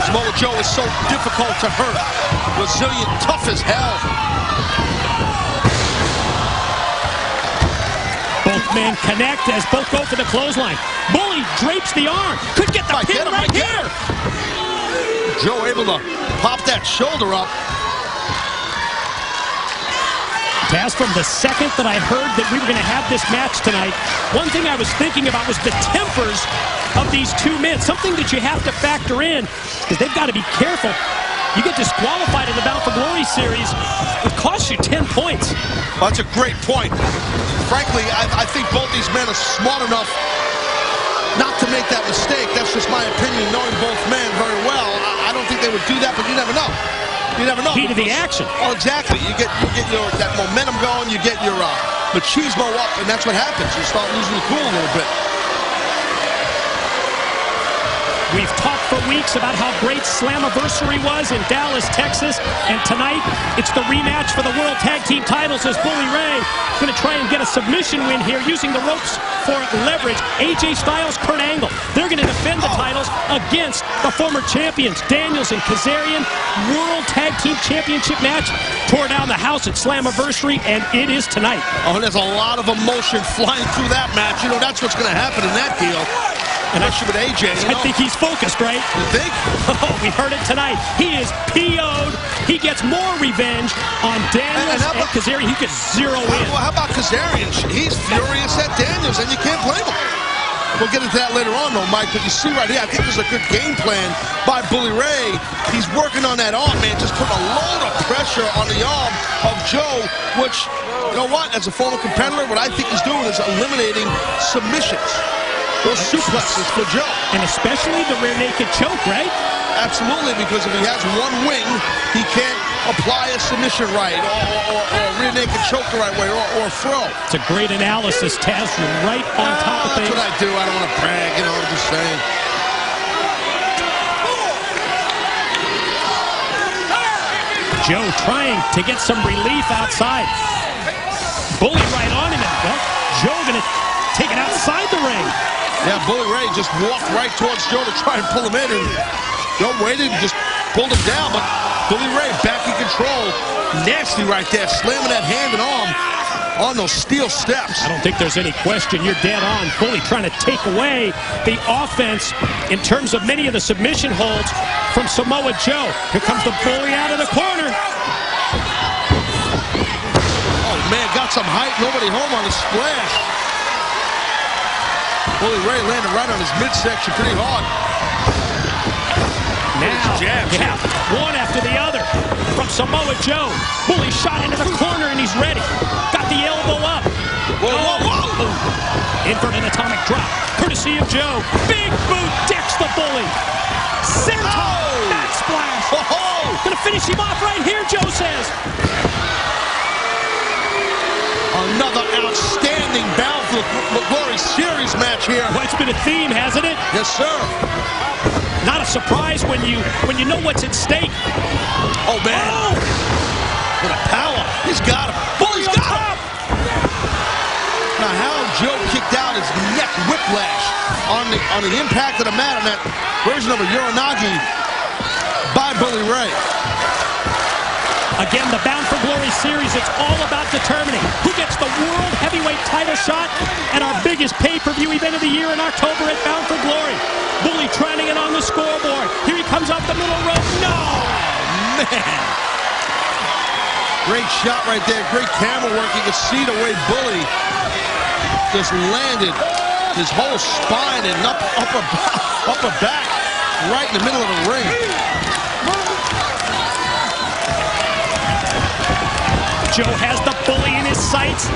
Samoa Joe is so difficult to hurt. Resilient, tough as hell. Both men connect as both go for the clothesline. Bully drapes the arm. Could get the pin right here. Joe able to pop that shoulder up. Taz, from the second that I heard that we were going to have this match tonight, one thing I was thinking about was the tempers of these two men. Something that you have to factor in, because they've got to be careful. You get disqualified in the Bound for Glory series, it costs you 10 points. Well, that's a great point. Frankly, I think both these men are smart enough not to make that mistake. That's just my opinion, knowing both men very well. I don't think they would do that, but you never know. You never know. Heat of the action. Oh, exactly. You get that momentum going. You get your machismo up, and that's what happens. You start losing the cool a little bit. We've talked for weeks about how great Slammiversary was in Dallas, Texas, and tonight it's the rematch for the World Tag Team titles as Bully Ray going to try and get a submission win here using the ropes for leverage. AJ Styles, Kurt Angle, they're going to defend the titles against the former champions, Daniels and Kazarian. World Tag Team Championship match tore down the house at Slammiversary, and it is tonight. Oh, and there's a lot of emotion flying through that match. You know, that's what's going to happen in that deal. And especially with AJ. I think he's focused, right? You think? Oh, we heard it tonight. He is PO'd. He gets more revenge on Daniels and Kazarian. He could zero in. Well, how about Kazarian? He's furious at Daniels, and you can't blame him. We'll get into that later on, though, Mike. But you see right here, I think there's a good game plan by Bully Ray. He's working on that arm, man. Just putting a load of pressure on the arm of Joe, which, you know what? As a former competitor, what I think he's doing is eliminating submissions. Those suplexes for Joe. And especially the rear naked choke, right? Absolutely, because if he has one wing, he can't apply a submission right, or rear naked choke the right way, or throw. It's a great analysis, Taz. You're right on top of things. That's what I do. I don't want to brag, you know, I'm just saying. Joe trying to get some relief outside. Bully right on him, and well, Joe going to take it outside the ring. Yeah, Bully Ray just walked right towards Joe to try and pull him in, and Joe waited and just pulled him down, but Bully Ray back in control. Nasty right there, slamming that hand and arm on those steel steps. I don't think there's any question. You're dead on. Bully trying to take away the offense in terms of many of the submission holds from Samoa Joe. Here comes the Bully out of the corner. Oh, man, got some height. Nobody home on the splash. Bully Ray landed right on his midsection pretty hard. Now, yeah, one after the other from Samoa Joe. Bully shot into the corner, and he's ready. Got the elbow up. Whoa. Inverted atomic drop, courtesy of Joe. Big boot decks the Bully. Senton, back splash. Gonna finish him off right here, Joe says. Another outstanding Bound for the Glory Series match here. Well, it's been a theme, hasn't it? Yes, sir. Not a surprise when you know what's at stake. Oh, man. What a power. He's got him. Bully's got him. Now, how Joe kicked out his neck whiplash on the impact of the mat on that version of a Uranagi by Bully Ray. Again, the Bound for Glory series, it's all about determining who gets the World Heavyweight title shot at our biggest pay-per-view event of the year in October at Bound for Glory. Bully trying to get on the scoreboard. Here he comes off the middle rope. No! Man. Great shot right there. Great camera work. You can see the way Bully just landed his whole spine and upper back right in the middle of the ring. Joe has the Bully in his sights.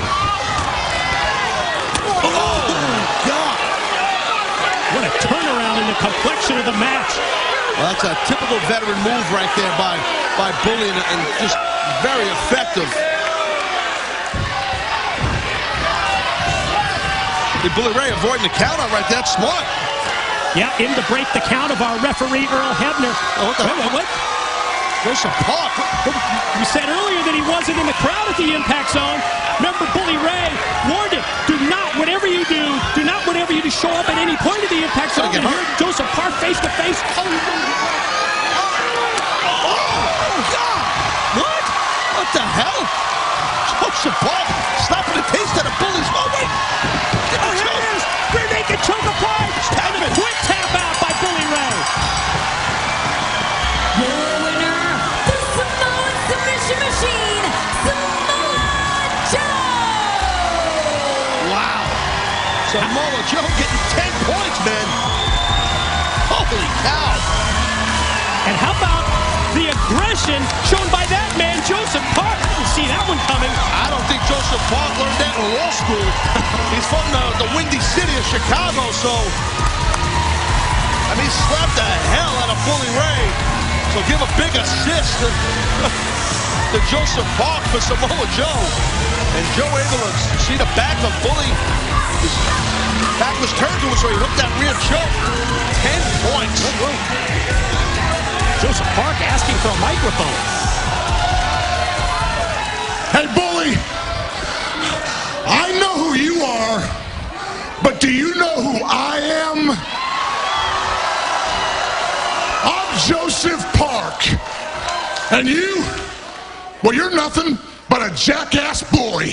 Oh, God. What a turnaround in the complexion of the match. Well, that's a typical veteran move right there by Bully, and just very effective. The Bully Ray avoiding the count out right there. That's smart. Yeah, in to break the count of our referee, Earl Hebner. Oh, what the hell? What? Joseph Park. We said earlier that he wasn't in the crowd at the impact zone. Remember, Bully Ray warned him, do not whatever you do show up at any point of the impact zone. And here, Joseph Park face to face. Oh, God. What the hell? Joseph Park stopping the taste of the Bully's. Oh, wait. Oh, here it is. Rear naked choke apart. And a quick tap out by Bully Ray. Your winner, the Samoan submission machine, Samoa Joe! Wow. Samoa Joe getting 10 points, man. Holy cow. And how about the aggression shown by that man, Joseph Park? I didn't see that one coming. I don't think Joseph Park learned that in law school. He's from the Windy City of Chicago, so... I mean, slapped the hell out of Bully Ray. So give a big assist to Joseph Park for Samoa Joe. And Joe able to see the back of Bully, his back was turned to him, so he hooked that rear choke. 10 points. Joseph Park asking for a microphone. Hey, Bully, I know who you are, but do you know who I am? I'm Joseph Park. And you, well, you're nothing but a jackass bully.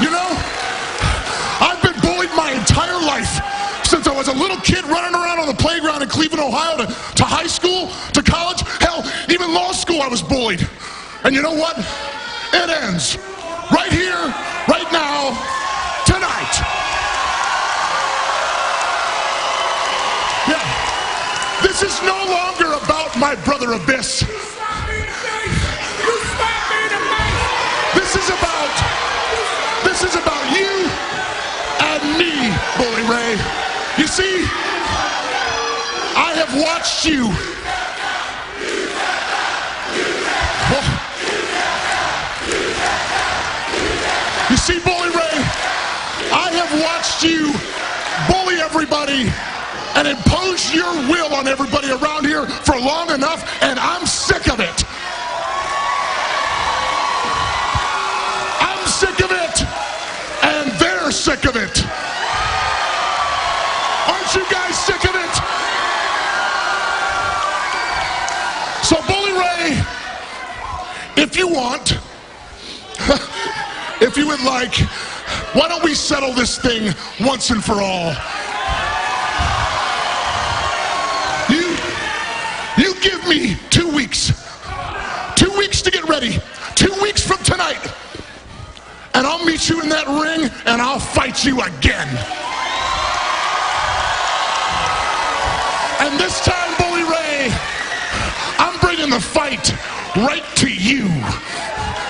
You know, I've been bullied my entire life. Since I was a little kid running around on the playground in Cleveland, Ohio, to high school, to college, hell, even law school I was bullied. And you know what? It ends right here, right now, tonight. Yeah, this is no longer about my brother Abyss. This is about you and me, Bully Ray. You see, I have watched you. You see, Bully Ray, I have watched you bully everybody and impose your will on everybody around here for long enough, and I'm sick of it. I'm sick of it, and they're sick of it. Aren't you guys sick of it? So, Bully Ray, if you want, if you would like, why don't we settle this thing once and for all? You give me 2 weeks. 2 weeks to get ready. 2 weeks from tonight. And I'll meet you in that ring and I'll fight you again. And this time, Bully Ray, I'm bringing the fight right to you.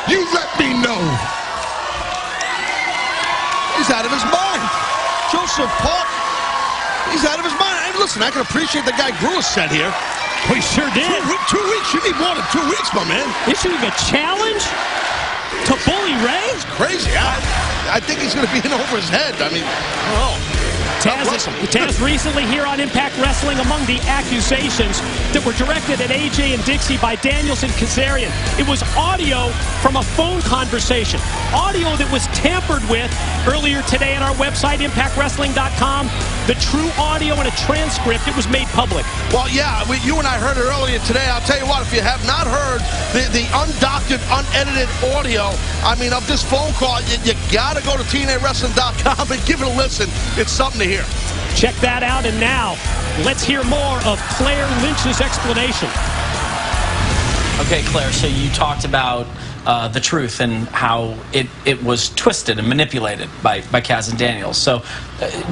You let me know. He's out of his mind. Joseph Park, he's out of his mind. And listen, I can appreciate the guy Brewer said here. We sure did. 2 weeks. You need more than 2 weeks, my man. Issuing a challenge to Bully Ray? It's crazy. I think he's going to be in over his head. I mean, I don't know. Taz recently here on Impact Wrestling, among the accusations that were directed at AJ and Dixie by Daniels and Kazarian, it was audio from a phone conversation. Audio that was tampered with earlier today at our website, ImpactWrestling.com. The true audio and a transcript, it was made public. Well, yeah, you and I heard it earlier today. I'll tell you what, if you have not heard the undoctored, unedited audio, I mean, of this phone call, you got to go to TnaWrestling.com and give it a listen. It's something to hear. Check that out, and now let's hear more of Claire Lynch's explanation. Okay, Claire, so you talked about the truth and how it was twisted and manipulated by Kaz and Daniels. So,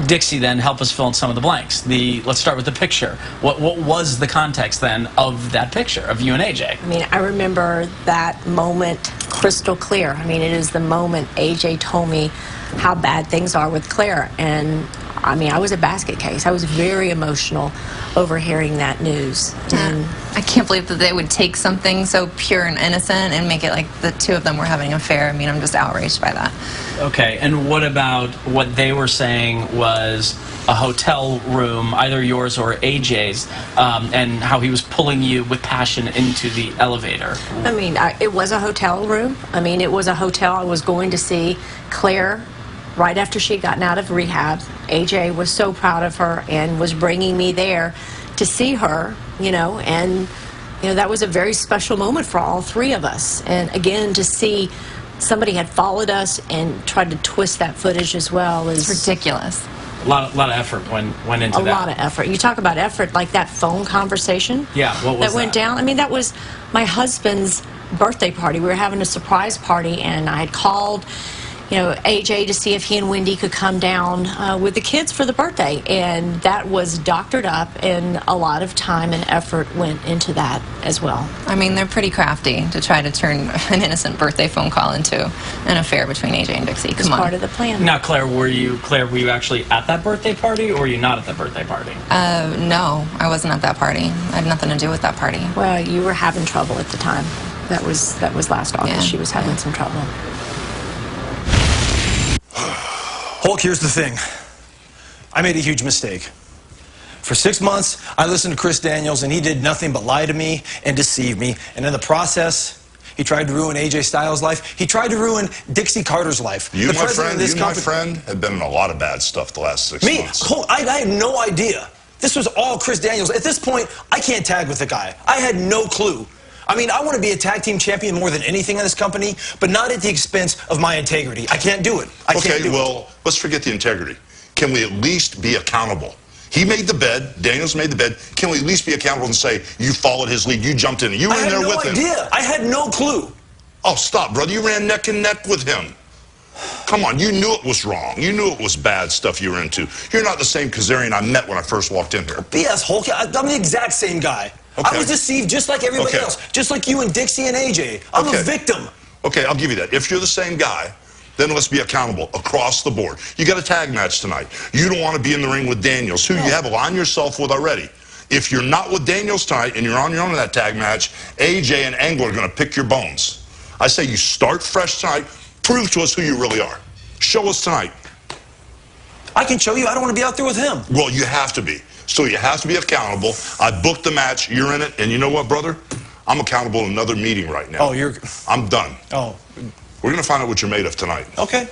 Dixie, then help us fill in some of the blanks. Let's start with the picture. What was the context then of that picture of you and AJ? I mean, I remember that moment crystal clear. I mean, it is the moment AJ told me how bad things are with Claire, and I mean, I was a basket case. I was very emotional overhearing that news. And I can't believe that they would take something so pure and innocent and make it like the two of them were having an affair. I mean, I'm just outraged by that. Okay, and what about what they were saying was a hotel room, either yours or AJ's, and how he was pulling you with passion into the elevator? I mean, it was a hotel room. I mean, it was a hotel. I was going to see Claire right after she'd gotten out of rehab. AJ was so proud of her and was bringing me there to see her, you know, and, you know, that was a very special moment for all three of us. And again, to see somebody had followed us and tried to twist that footage as well is ridiculous. A lot of effort went into that. A lot of effort. You talk about effort, like that phone conversation. Yeah, what was that went down. I mean, that was my husband's birthday party. We were having a surprise party, and I had called, you know, AJ to see if he and Wendy could come down with the kids for the birthday, and that was doctored up, and a lot of time and effort went into that as well. I mean, they're pretty crafty to try to turn an innocent birthday phone call into an affair between AJ and Dixie. It's part of the plan. Now, Claire, were you actually at that birthday party, or were you not at that birthday party? No, I wasn't at that party. I had nothing to do with that party. Well, you were having trouble at the time. That was last August. Yeah. She was having some trouble. Hulk, here's the thing. I made a huge mistake. For 6 months, I listened to Chris Daniels, and he did nothing but lie to me and deceive me. And in the process, he tried to ruin AJ Styles' life. He tried to ruin Dixie Carter's life. You, my friend, have been in a lot of bad stuff the last 6 months. Me? I had no idea. This was all Chris Daniels. At this point, I can't tag with the guy. I had no clue. I mean, I want to be a tag team champion more than anything in this company, but not at the expense of my integrity. I can't do it. I can't do it. Let's forget the integrity. Can we at least be accountable? He made the bed. Daniels made the bed. Can we at least be accountable and say, you followed his lead, you jumped in, you were in there with him? I had no idea. I had no clue. Oh, stop, brother. You ran neck and neck with him. Come on, you knew it was wrong. You knew it was bad stuff you were into. You're not the same Kazarian I met when I first walked in here. BS, Hulk. I'm the exact same guy. Okay. I was deceived just like everybody else. Just like you and Dixie and AJ. I'm a victim. Okay, I'll give you that. If you're the same guy, then let's be accountable across the board. You got a tag match tonight. You don't want to be in the ring with Daniels, who you have aligned yourself with already. If you're not with Daniels tonight and you're on your own in that tag match, AJ and Angle are going to pick your bones. I say you start fresh tonight. Prove to us who you really are. Show us tonight. I can show you. I don't want to be out there with him. Well, you have to be. So you have to be accountable. I booked the match. You're in it. And you know what, brother? I'm accountable in another meeting right now. Oh, I'm done. Oh. We're going to find out what you're made of tonight. Okay.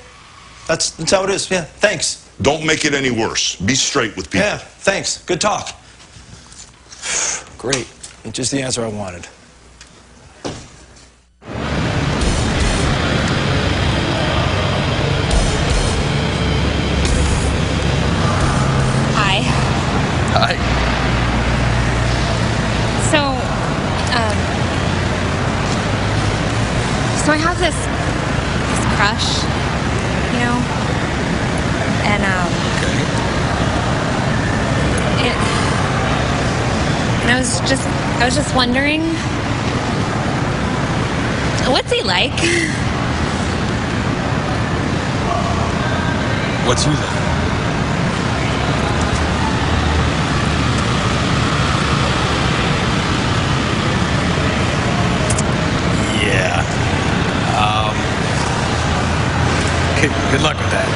That's how it is. Yeah, thanks. Don't make it any worse. Be straight with people. Yeah, thanks. Good talk. Great. Just the answer I wanted. Hi. Hi. So I have this crush, you know, and I was just wondering, what's he like? What's he like? Good luck with that.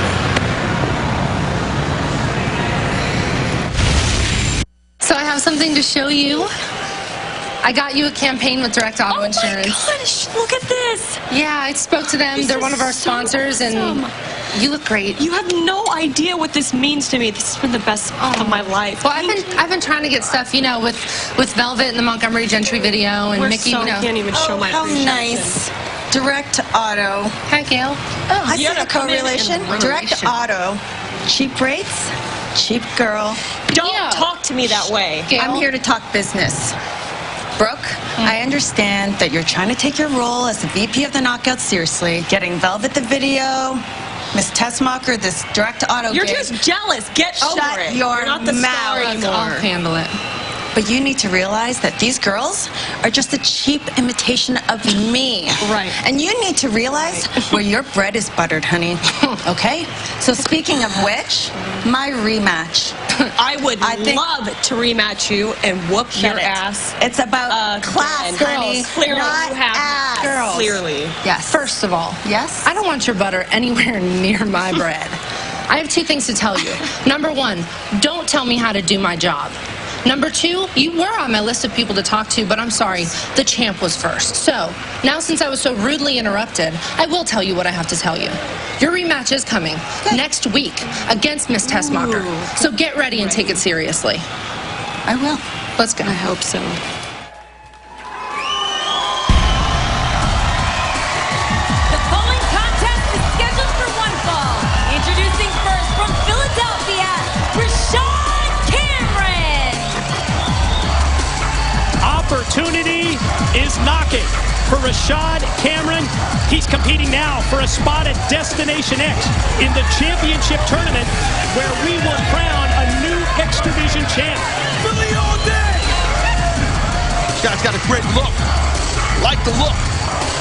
So I have something to show you. I got you a campaign with Direct Auto Insurance. Oh my gosh, look at this. Yeah, I spoke to them. They're one of our sponsors, and you look great. You have no idea what this means to me. This has been the best of my life. Well, I've been trying to get stuff, you know, with Velvet and the Montgomery Gentry video, and Mickey, you know. Can't even show my appreciation. Nice. Direct Auto. Hi, Gail. Oh, I see the correlation. Direct Auto. Cheap rates, cheap girl. Don't talk to me that way. Gail. I'm here to talk business. Brooke, I understand that you're trying to take your role as the VP of the Knockout seriously, getting Velvet the video, Miss Tessmacher this Direct Auto You're gig. just jealous. Get over it. Shut your You're not the star mouth. anymore. I'll handle it. But you need to realize that these girls are just a cheap imitation of me. Right. And you need to realize where your bread is buttered, honey. Okay? So speaking of which, my rematch. I would love to rematch you and whoop your ass. It's about class, honey. Clearly, not you have ass. Girls. Clearly. Yes. First of all, yes, I don't want your butter anywhere near my bread. I have two things to tell you. Number one, don't tell me how to do my job. Number two, you were on my list of people to talk to, but I'm sorry, the champ was first. So, now since I was so rudely interrupted, I will tell you what I have to tell you. Your rematch is coming next week against Miss Tessmacher. So get ready and take it seriously. I will. Let's go. I hope so. The following contest is scheduled for one fall. Introducing first from Philadelphia, Rashad Cameron. Opportunity is knocking for Rashad Cameron. He's competing now for a spot at Destination X in the championship tournament, where we will crown a new X Division champ. Philly all day! This guy's got a great look. Like the look.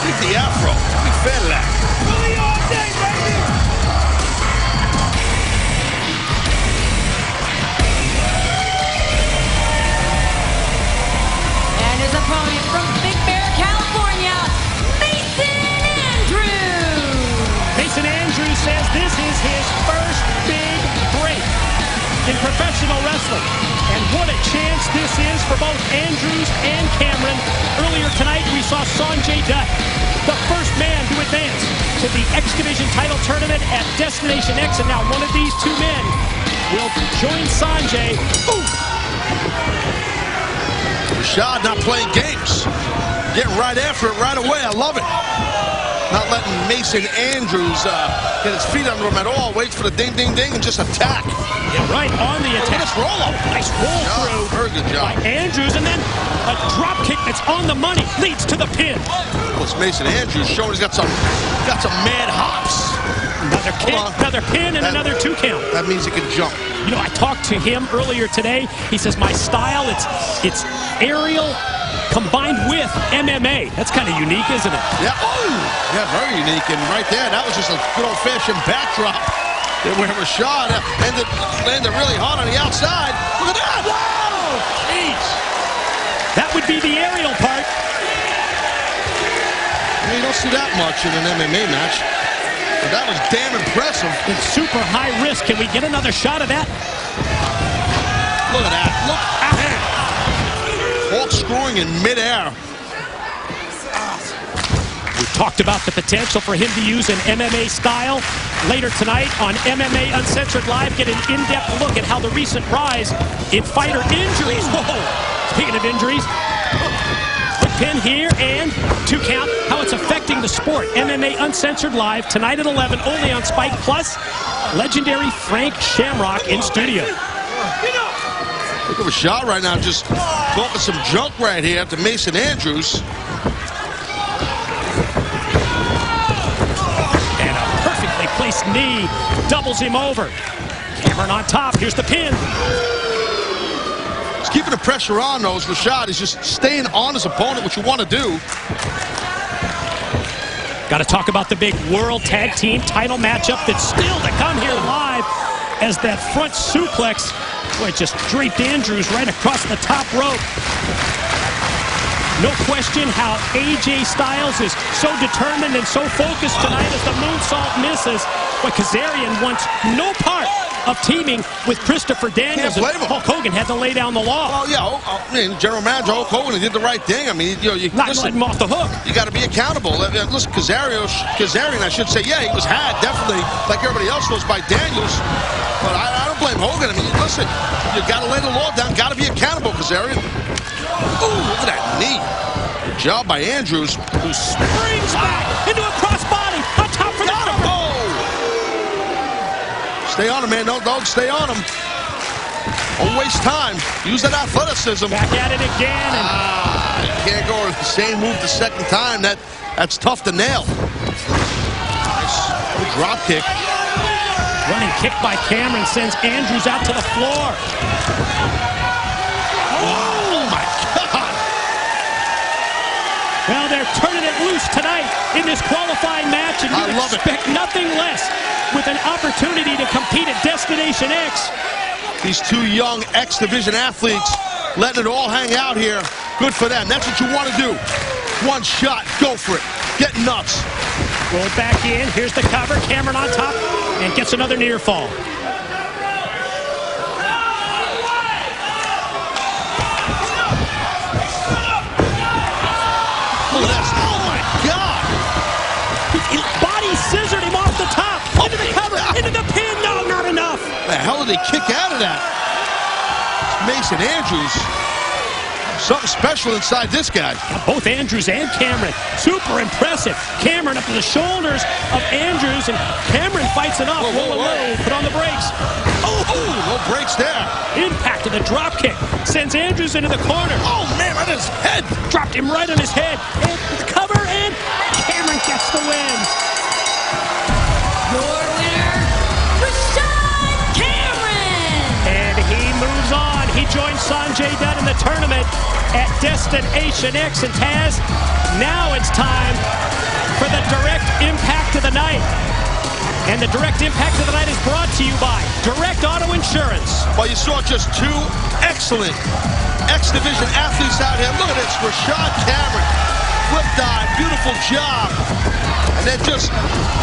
Like the afro. Big fan of that. Philly all day, baby! And his opponent from Big Bear, California, Mason Andrews. Mason Andrews says this is his first in professional wrestling. And what a chance this is for both Andrews and Cameron. Earlier tonight, we saw Sanjay Dutt, the first man to advance to the X Division title tournament at Destination X. And now one of these two men will join Sanjay. Ooh. Rashad not playing games. Getting right after it right away. I love it. Not letting Mason Andrews get his feet under him at all. Waits for the ding, ding, ding, and just attack. Yeah, right on the attack. Nice roll up. Nice roll through. Very good job. By Andrews, and then a drop kick that's on the money leads to the pin. Well, it's Mason Andrews showing he's got some mad hops. Another pin and another 2 count. That means he can jump. You know, I talked to him earlier today. He says my style, it's aerial combined with MMA. That's kind of unique, isn't it? Yeah. Oh, yeah, very unique. And right there, that was just a good old-fashioned backdrop. Where Rashad landed really hard on the outside. Look at that! Whoa! Jeez. That would be the aerial part. You don't see that much in an MMA match. But that was damn impressive. It's super high risk. Can we get another shot of that? Look at that. Look at that. Corkscrewing in midair. We talked about the potential for him to use an MMA style. Later tonight on MMA Uncensored Live, get an in-depth look at how the recent rise in fighter injuries. Whoa! Speaking of injuries, quick pin here and 2 count. How it's affecting the sport. MMA Uncensored Live tonight at 11, only on Spike Plus. Legendary Frank Shamrock in studio. Look at Rashad right now, just talking some junk right here after Mason Andrews. Placed knee doubles him over. Cameron on top. Here's the pin. He's keeping the pressure on, though. Rashad is just staying on his opponent, which you want to do. Got to talk about the big World Tag Team title matchup that's still to come here live, as that front suplex, boy, just draped Andrews right across the top rope. No question how AJ Styles is so determined and so focused tonight as the moonsault misses. But Kazarian wants no part of teaming with Christopher Daniels. Hulk Hogan had to lay down the law. Well, yeah, I mean, General Manager Hulk Hogan did the right thing. I mean, you not letting him off the hook. You got to be accountable. Listen, Kazarian, I should say, yeah, he was had definitely, like everybody else was, by Daniels. But I don't blame Hogan. I mean, listen, you got to lay the law down. Got to be accountable, Kazarian. Ooh, look at that knee. Good job by Andrews. Who springs back into a crossbody on top for the cover. Stay on him, man. Don't stay on him. Don't waste time. Use that athleticism. Back at it again. And you can't go with the same move the second time. That's tough to nail. Nice. Good drop kick. Running kick by Cameron sends Andrews out to the floor. Oh, my God. Well, they're turning it loose tonight in this qualifying match, and you expect nothing less with an opportunity to compete at Destination X. These two young X Division athletes letting it all hang out here. Good for them. That's what you want to do. One shot, go for it. Get nuts. Roll back in. Here's the cover. Cameron on top and gets another near fall. Look at this. Oh, my God. He body scissored him off the top. Into the cover. Into the pin. No, not enough. The hell did they kick out of that? It's Mason Andrews. Something special inside this guy. Both Andrews and Cameron. Super impressive. Cameron up to the shoulders of Andrews, and Cameron fights it off. Roll away. Put on the brakes. Oh, no brakes there. Impact to the drop kick. Sends Andrews into the corner. Oh, man, right on his head. Dropped him right on his head. And the cover, and Cameron gets the win. Your winner, Rashad Cameron. And he moves on. He joins Sanjay Dutt in the tournament at Destination X. And Taz, now it's time for the direct impact of the night. And the direct impact of the night is brought to you by Direct Auto Insurance. Well, you saw just two excellent X Division athletes out here. Look at this, Rashad Cameron. Flip dive, beautiful job. And then just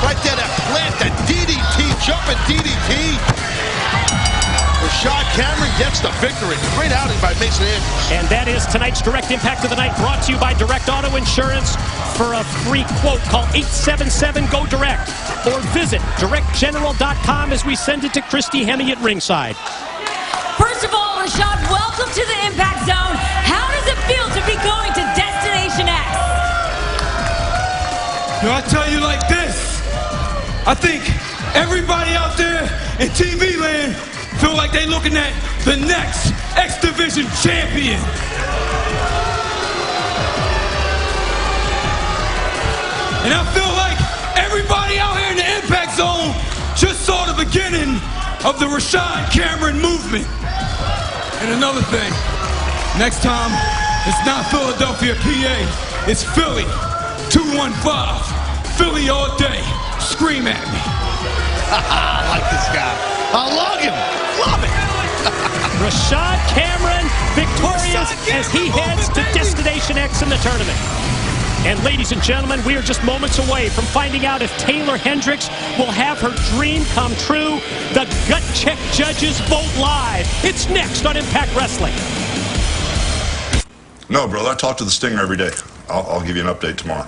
right there, that plant, that DDT, jumping DDT. Rashad Cameron gets the victory. Great outing by Mason Andrews. And that is tonight's Direct Impact of the Night, brought to you by Direct Auto Insurance. For a free quote, call 877-GO-DIRECT or visit directgeneral.com as we send it to Christy Hemme at ringside. First of all, Rashad, welcome to the Impact Zone. How does it feel to be going to Destination X? I'll tell you like this. I think everybody out there in TV land feel like they looking at the next X Division champion. And I feel like everybody out here in the Impact Zone just saw the beginning of the Rashad Cameron movement. And another thing, next time, it's not Philadelphia, PA, it's Philly, 215. Philly all day. Scream at me. I like this guy. I love him. Love it. Rashad Cameron victorious as he heads to Destination X in the tournament. And ladies and gentlemen, we are just moments away from finding out if Taylor Hendricks will have her dream come true. The Gut Check judges vote live. It's next on Impact Wrestling. No, brother, I talk to the Stinger every day. I'll give you an update tomorrow.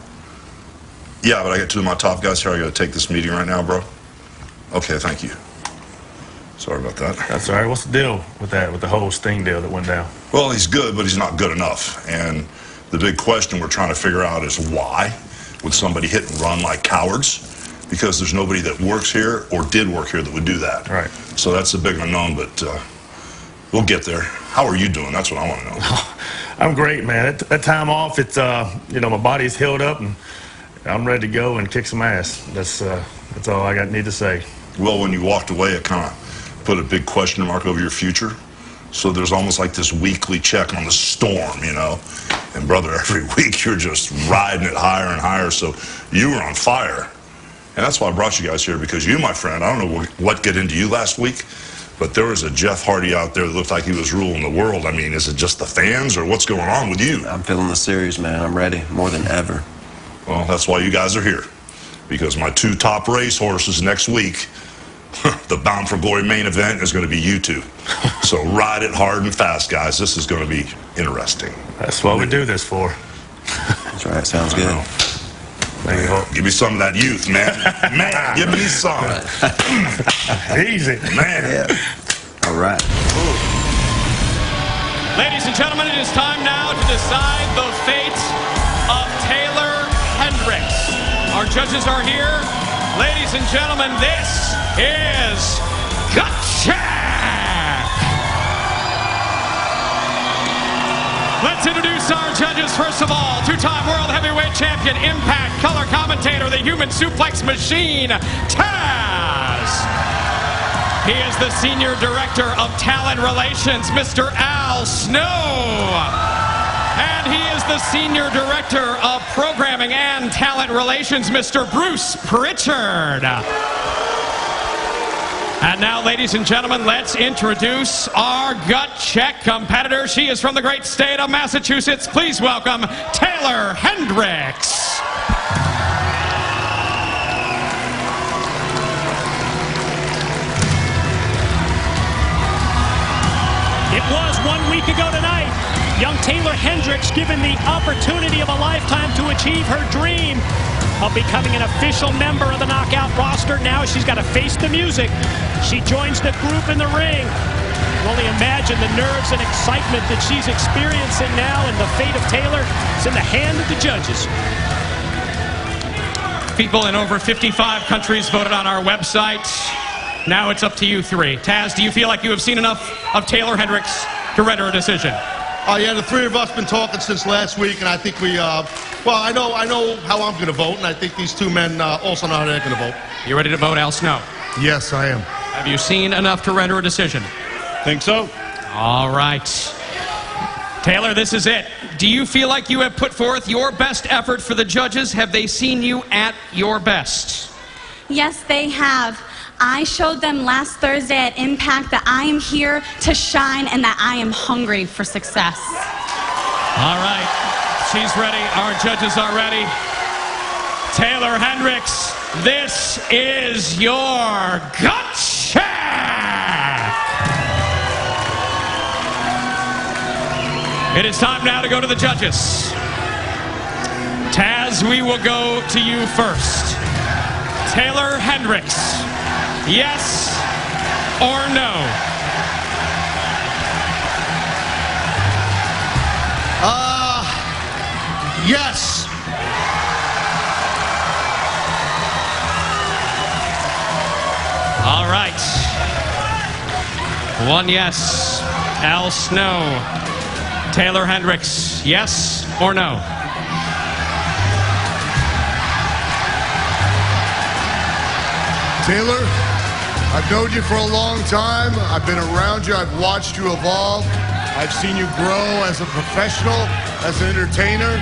Yeah, but I got two of my top guys here. I got to take this meeting right now, bro. Okay, thank you. Sorry about that. That's all right. What's the deal with that, with the whole Sting deal that went down? Well, he's good, but he's not good enough. And the big question we're trying to figure out is why would somebody hit and run like cowards? Because there's nobody that works here or did work here that would do that. Right. So that's a big unknown, but we'll get there. How are you doing? That's what I want to know. I'm great, man. That time off, it's you know, my body's healed up and I'm ready to go and kick some ass. That's all I need to say. Well, when you walked away, it kind of put a big question mark over your future. So there's almost like this weekly check on the storm, you know. And brother, every week you're just riding it higher and higher. So you were on fire. And that's why I brought you guys here, because you, my friend, I don't know what got into you last week, but there was a Jeff Hardy out there that looked like he was ruling the world. I mean, is it just the fans or what's going on with you? I'm feeling the series, man. I'm ready more than ever. Well, that's why you guys are here, because my two top race horses next week, the Bound for Glory main event is going to be you two. So ride it hard and fast, guys. This is going to be interesting. That's what we do this for. That's right. Sounds good. Give me some of that youth, man. Man, give me some. Easy. Man. Yeah. All right. Ladies and gentlemen, it is time now to decide the fate of Taylor Hendricks. Our judges are here. Ladies and gentlemen, this is Gut Check. Let's introduce our judges. First of all, two-time World Heavyweight Champion, Impact color commentator, the Human Suplex Machine, Taz. He is the Senior Director of Talent Relations, Mr. Al Snow. And he is the Senior Director of Programming and Talent Relations, Mr. Bruce Pritchard. And now, ladies and gentlemen, let's introduce our Gut Check competitor. She is from the great state of Massachusetts. Please welcome Taylor Hendricks. It was 1 week ago tonight. Young Taylor Hendricks given the opportunity of a lifetime to achieve her dream of becoming an official member of the Knockout roster. Now she's got to face the music. She joins the group in the ring. Only imagine the nerves and excitement that she's experiencing now, and the fate of Taylor is in the hand of the judges. People in over 55 countries voted on our website. Now it's up to you three. Taz, do you feel like you have seen enough of Taylor Hendricks to render a decision? Yeah, the three of us been talking since last week, and I think we, well, I know how I'm going to vote, and I think these two men also know how they're going to vote. You ready to vote, Al Snow? Yes, I am. Have you seen enough to render a decision? Think so. All right. Taylor, this is it. Do you feel like you have put forth your best effort for the judges? Have they seen you at your best? Yes, they have. I showed them last Thursday at Impact that I am here to shine and that I am hungry for success. All right. She's ready. Our judges are ready. Taylor Hendricks, this is your Gut Check. It is time now to go to the judges. Taz, we will go to you first. Taylor Hendricks, yes or no? Yes. All right. One yes. Al Snow. Taylor Hendricks, yes or no? Taylor, I've known you for a long time. I've been around you. I've watched you evolve. I've seen you grow as a professional, as an entertainer.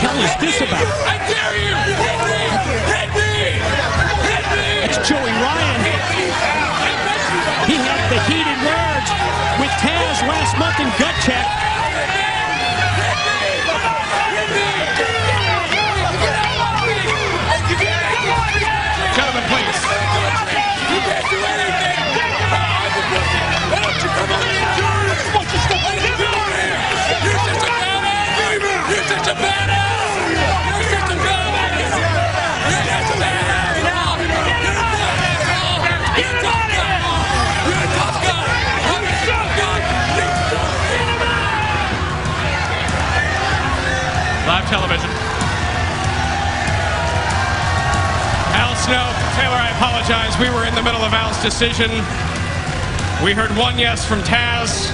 What is this about? I dare you! Hit me! Hit me! It's Joey Ryan. He had the heated words with Taz last month in Gut Check. Gentlemen, please. You can't do anything! Why don't you come on in and do it? What's your stuff? You're just a badass! You're just a badass! Live television. Al Snow, Taylor, I apologize. We were in the middle of Al's decision. We heard one yes from Taz.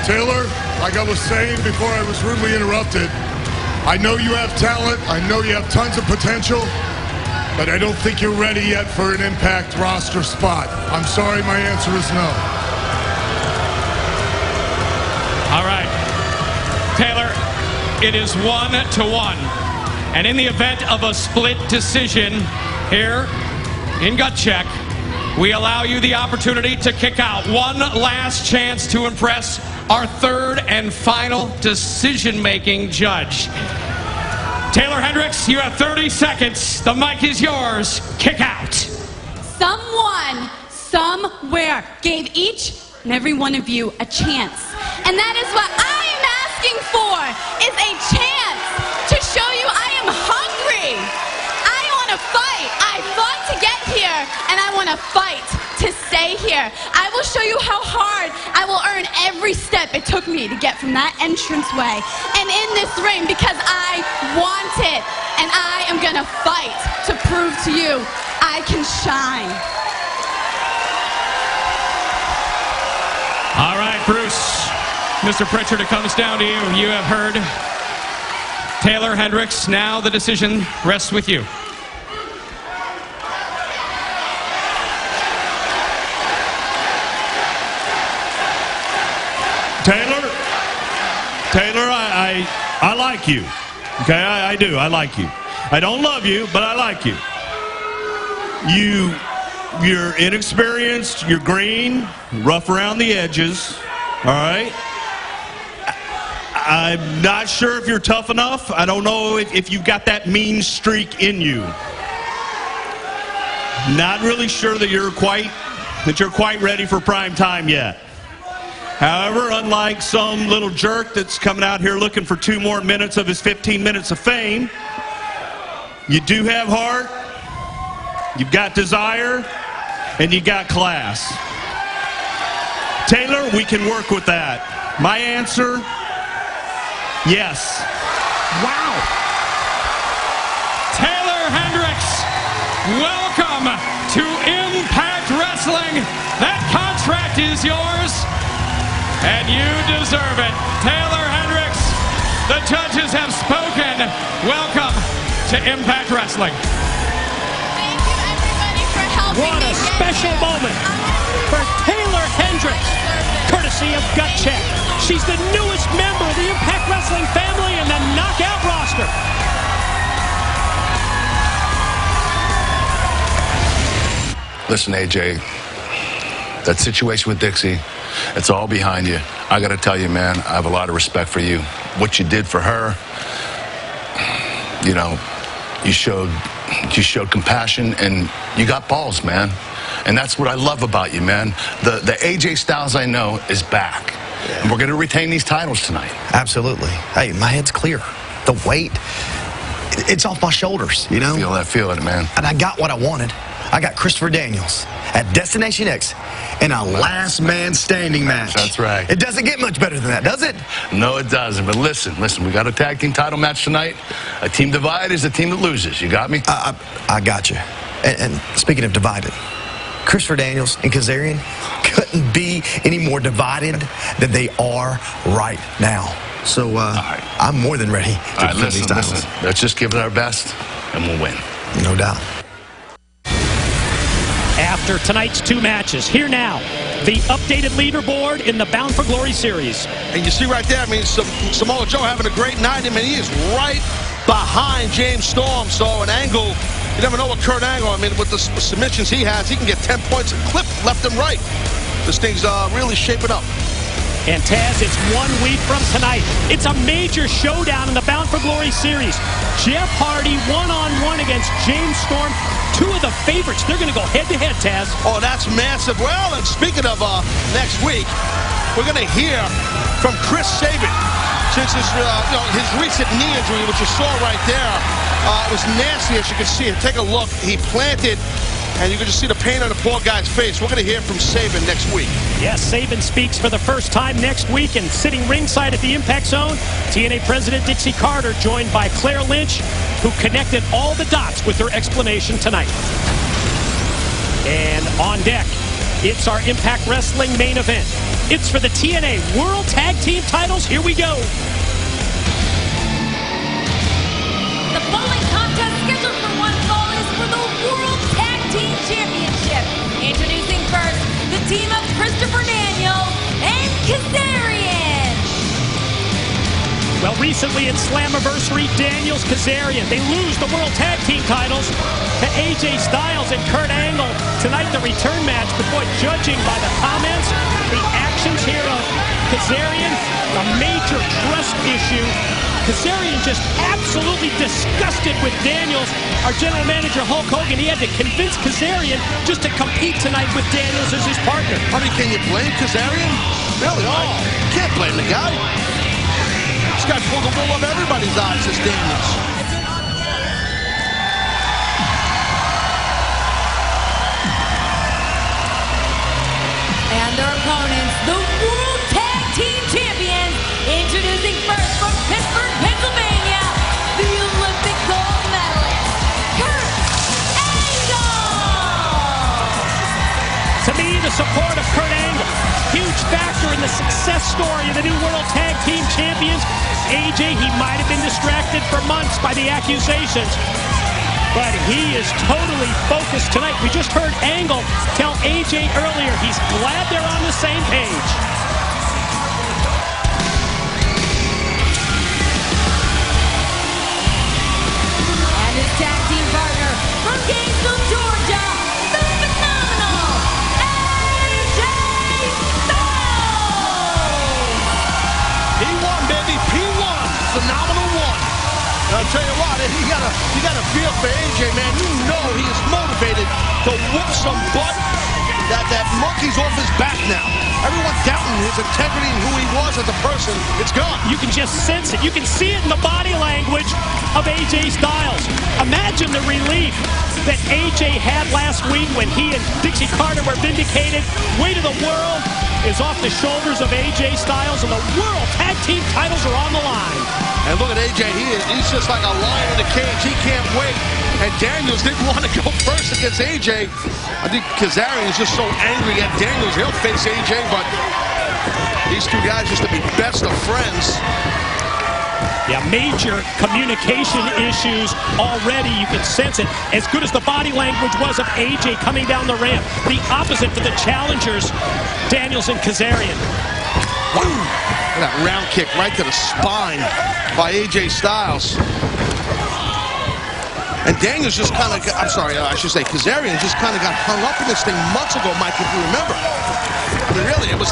Taylor, like I was saying before I was rudely interrupted, I know you have talent. I know you have tons of potential, but I don't think you're ready yet for an Impact roster spot. I'm sorry, my answer is no. All right. Taylor, it is 1-1. And in the event of a split decision here in Gut Check, we allow you the opportunity to kick out. One last chance to impress our third and final decision-making judge. Taylor Hendricks, you have 30 seconds. The mic is yours. Kick out. Someone, somewhere, gave each and every one of you a chance. And that is what I am asking for, is a chance to show you I am hungry. I want to fight. I fought to get here, and I want to fight to stay here. I will show you how hard I will earn every step it took me to get from that entranceway and in this ring, because I want it, and I am going to fight to prove to you I can shine. All right, Bruce. Mr. Pritchard, it comes down to you. You have heard Taylor Hendricks. Now the decision rests with you. Taylor, I like you. Okay, I do. I like you. I don't love you, but I like you. You're inexperienced. You're green, rough around the edges. All right. I'm not sure if you're tough enough. I don't know if you've got that mean streak in you. Not really sure that you're quite ready for prime time yet. However, unlike some little jerk that's coming out here looking for 2 more minutes of his 15 minutes of fame, you do have heart, you've got desire, and you got class. Taylor, we can work with that. My answer, yes. Wow. Taylor Hendricks, welcome to Impact Wrestling. That contract is yours, and you deserve it. Taylor Hendricks, the judges have spoken. Welcome to Impact Wrestling. Thank you, everybody, for helping What a special moment for Taylor Hendricks, courtesy of Gut Check. She's the newest member of the Impact Wrestling family and the Knockout roster. Listen, AJ, that situation with Dixie, it's all behind you. I got to tell you, man, I have a lot of respect for you. What you did for her, you know, you showed compassion and you got balls, man. And that's what I love about you, man. The AJ Styles I know is back. Yeah. And we're going to retain these titles tonight. Absolutely. Hey, my head's clear. The weight, it's off my shoulders, you know? Feel it, man. And I got what I wanted. I got Christopher Daniels at Destination X in a last man standing match. That's right. It doesn't get much better than that, does it? No, it doesn't. But listen, we got a tag team title match tonight. A team divided is a team that loses. You got me? I got you. And speaking of divided, Christopher Daniels and Kazarian couldn't be any more divided than they are right now. So I'm more than ready to defend these titles. Listen. Let's just give it our best, and we'll win. No doubt. After tonight's 2 matches, here now, the updated leaderboard in the Bound for Glory series. And you see right there, I mean, Samoa Joe having a great night. I mean, he is right behind James Storm. So an Angle, you never know what Kurt Angle, I mean, with the submissions he has, he can get 10 points a clip left and right. This thing's really shaping up. And Taz, it's 1 week from tonight. It's a major showdown in the Bound for Glory series. Jeff Hardy one-on-one against James Storm. 2 of the favorites. They're going to go head-to-head, Taz. Oh, that's massive. Well, and speaking of next week, we're going to hear from Chris Sabin. Since his, his recent knee injury, which you saw right there, it was nasty as you can see it. Take a look. He planted, and you can just see the pain on the poor guy's face. We're going to hear from Sabin next week. Yes, Sabin speaks for the first time next week, and sitting ringside at the Impact Zone, TNA President Dixie Carter, joined by Claire Lynch, who connected all the dots with her explanation tonight. And on deck, it's our Impact Wrestling main event. It's for the TNA World Tag Team titles. Here we go. The following contest scheduled for one fall is for the World Tag Team Championship. Introducing first, the team of Christopher Daniels and Kazarian. Well, recently in Slammiversary, Daniels, Kazarian, they lose the World Tag Team titles to AJ Styles and Kurt Angle. Tonight, the return match, but boy, judging by the comments, the actions here of Kazarian, a major trust issue. Kazarian just absolutely disgusted with Daniels. Our general manager, Hulk Hogan, he had to convince Kazarian just to compete tonight with Daniels as his partner. I mean, can you blame Kazarian? Really? Oh, can't blame the guy. This guy pulled the wool over everybody's eyes, this Daniels. And their opponents, the World Tag Team Champions, introducing first from Pittsburgh, Pennsylvania, the Olympic gold medalist, Kurt Angle. To me, the support of Kurt Angle, huge factor in the success story of the new World Tag Team Champions. AJ, he might have been distracted for months by the accusations, but he is totally focused tonight. We just heard Angle tell AJ earlier he's glad they're on the same page. And his tag team partner from Gainesville, Georgia, the phenomenal AJ Styles. P1, baby, P1, phenomenal one. I'll tell you what, you gotta feel for AJ, man. You know he is motivated to whoop some butt. That monkey's off his back now. Everyone doubting his integrity and who he was as a person, it's gone. You can just sense it. You can see it in the body language of AJ Styles. Imagine the relief that AJ had last week when he and Dixie Carter were vindicated. Weight of the world is off the shoulders of AJ Styles, and the World Tag Team titles are on the line. And look at AJ, he's just like a lion in a cage. He can't wait. And Daniels didn't want to go first against AJ. I think Kazarian is just so angry at Daniels. He'll face AJ, but these 2 guys used to be best of friends. Yeah, major communication issues already. You can sense it. As good as the body language was of AJ coming down the ramp, the opposite for the challengers, Daniels and Kazarian. Woo! That round kick right to the spine by AJ Styles. And Daniels just kind of, I'm sorry, I should say Kazarian just kind of got hung up in this thing months ago, Mike, if you remember. I mean, really, it was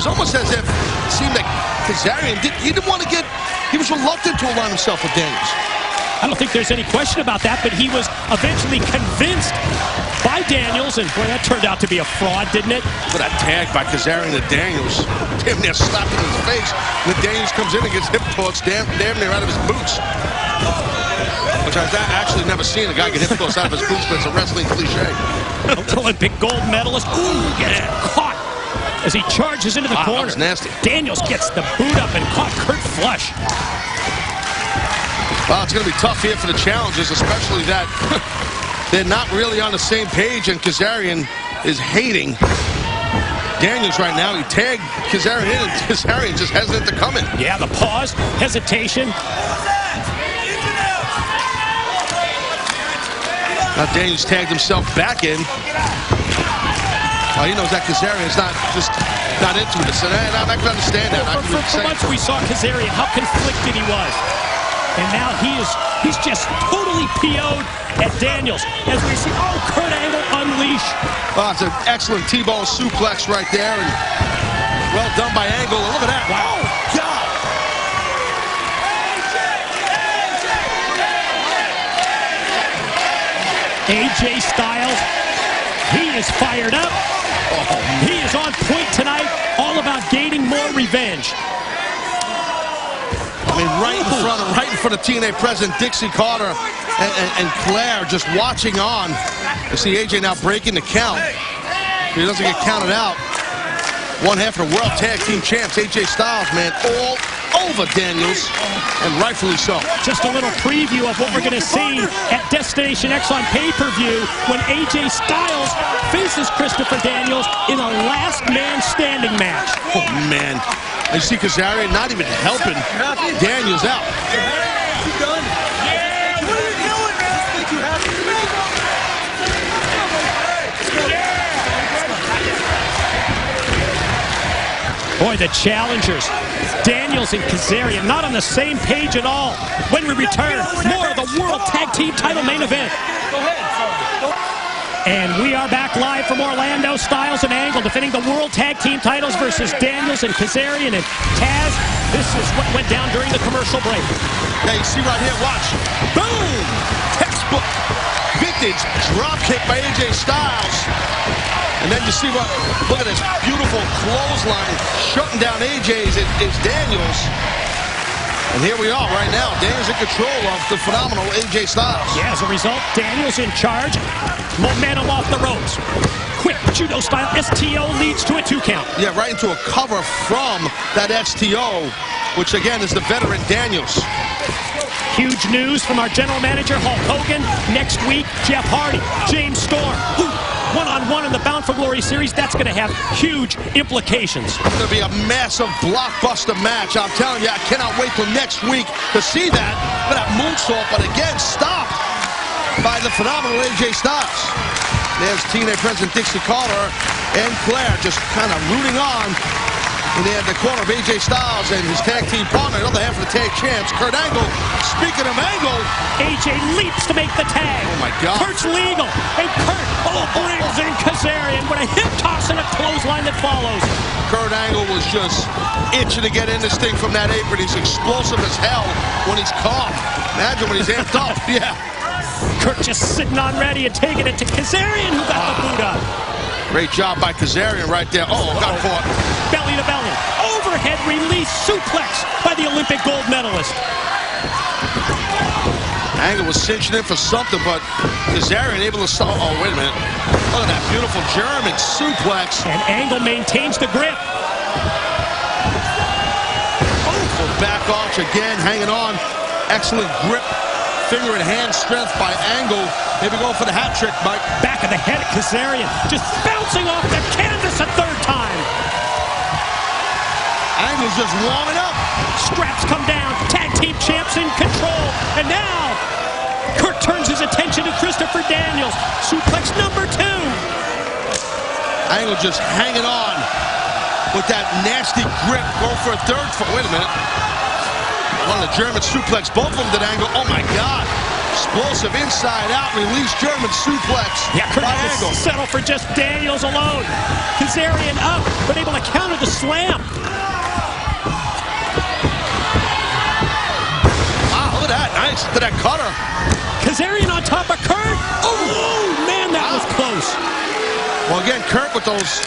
almost as if it seemed like Kazarian, he didn't want to get, he was reluctant to align himself with Daniels. I don't think there's any question about that, but he was eventually convinced by Daniels, and boy, that turned out to be a fraud, didn't it? But that tag by Kazarian to Daniels, damn near slapped him in his face. And then Daniels comes in and gets hip tossed damn near out of his boots. Which I've actually never seen a guy get hip tossed out of his boots, but it's a wrestling cliche. Olympic gold medalist, ooh, gets caught as he charges into the corner. That was nasty. Daniels gets the boot up and caught Kurt flush. Well, it's going to be tough here for the challengers, especially that they're not really on the same page, and Kazarian is hating Daniels right now. He tagged Kazarian in, and Kazarian just hesitant to come in. Yeah, the pause, hesitation. Now Daniels tagged himself back in. He knows that Kazarian's not into this, and I can understand that. For months we saw Kazarian, how conflicted he was. And now he's just totally PO'd at Daniels. As we see, Kurt Angle unleash. Oh, it's an excellent T-bone suplex right there, and well done by Angle. Look at that. Wow. God. AJ Styles, he is fired up. He is on point tonight, all about gaining more revenge. I mean, right in front of TNA President Dixie Carter and Claire just watching on. You see AJ now breaking the count. He doesn't get counted out. One half of the World Tag Team Champs, AJ Styles, man, all over Daniels, and rightfully so. Just a little preview of what we're going to see at Destination X on pay-per-view when AJ Styles faces Christopher Daniels in a last man standing match. Oh, man. And you see Kazarian not even helping Daniels out. Boy, the challengers, Daniels and Kazarian, not on the same page at all. When we return, more of the World Tag Team title main event. And we are back live from Orlando. Styles and Angle defending the World Tag Team titles versus Daniels and Kazarian and Taz. This is what went down during the commercial break. Yeah, you see right here, watch. Boom! Textbook vintage drop kick by AJ Styles. And then you see what, look at this beautiful clothesline shutting down AJ's. It's Daniels. And here we are right now. Daniels in control of the phenomenal AJ Styles. Yeah, as a result, Daniels in charge. Momentum off the ropes. Quick judo style STO leads to a 2 count. Yeah, right into a cover from that STO, which again is the veteran Daniels. Huge news from our general manager, Hulk Hogan. Next week, Jeff Hardy, James Storm. One-on-one in the Bound for Glory series, that's going to have huge implications. It's going to be a massive blockbuster match. I'm telling you, I cannot wait till next week to see that. Look at that moonsault, but again, stopped by the phenomenal AJ Styles. There's TNA President Dixie Carter and Claire just kind of rooting on in the corner of AJ Styles and his tag team partner, the other half of the tag champs, Kurt Angle. Speaking of Angle, AJ leaps to make the tag. Oh my God. Kurt's legal, and Kurt brings in Kazarian with a hip toss and a clothesline that follows. Kurt Angle was just itching to get in this thing from that apron. He's explosive as hell when he's calm. Imagine when he's amped up. Yeah. Kurt just sitting on ready and taking it to Kazarian, who got the boot up. Great job by Kazarian right there. Oh, got caught. Belly to belly. Overhead release suplex by the Olympic gold medalist. Angle was cinching in for something, but Kazarian able to stop. Oh, wait a minute. Look at that beautiful German suplex. And Angle maintains the grip. Beautiful back arch again, hanging on. Excellent grip. Finger and hand strength by Angle. Maybe going for the hat trick, Mike. Back of the head of Kazarian. Just bouncing off the canvas a 3rd time. Angle's just warming up. Straps come down. Tag team champs in control. And now, Kurt turns his attention to Christopher Daniels. Suplex number 2. Angle just hanging on with that nasty grip. Going for a 3rd. Wait a minute. One of the German suplex. Both of them did Angle. Oh, my God. Explosive inside out, release German suplex. Yeah, Kurt had triangle. to settle for just Daniels alone. Kazarian up, but able to counter the slam. Wow, look at that. Nice to that cutter. Kazarian on top of Kurt. Oh, man, that was close. Well, again, Kurt with those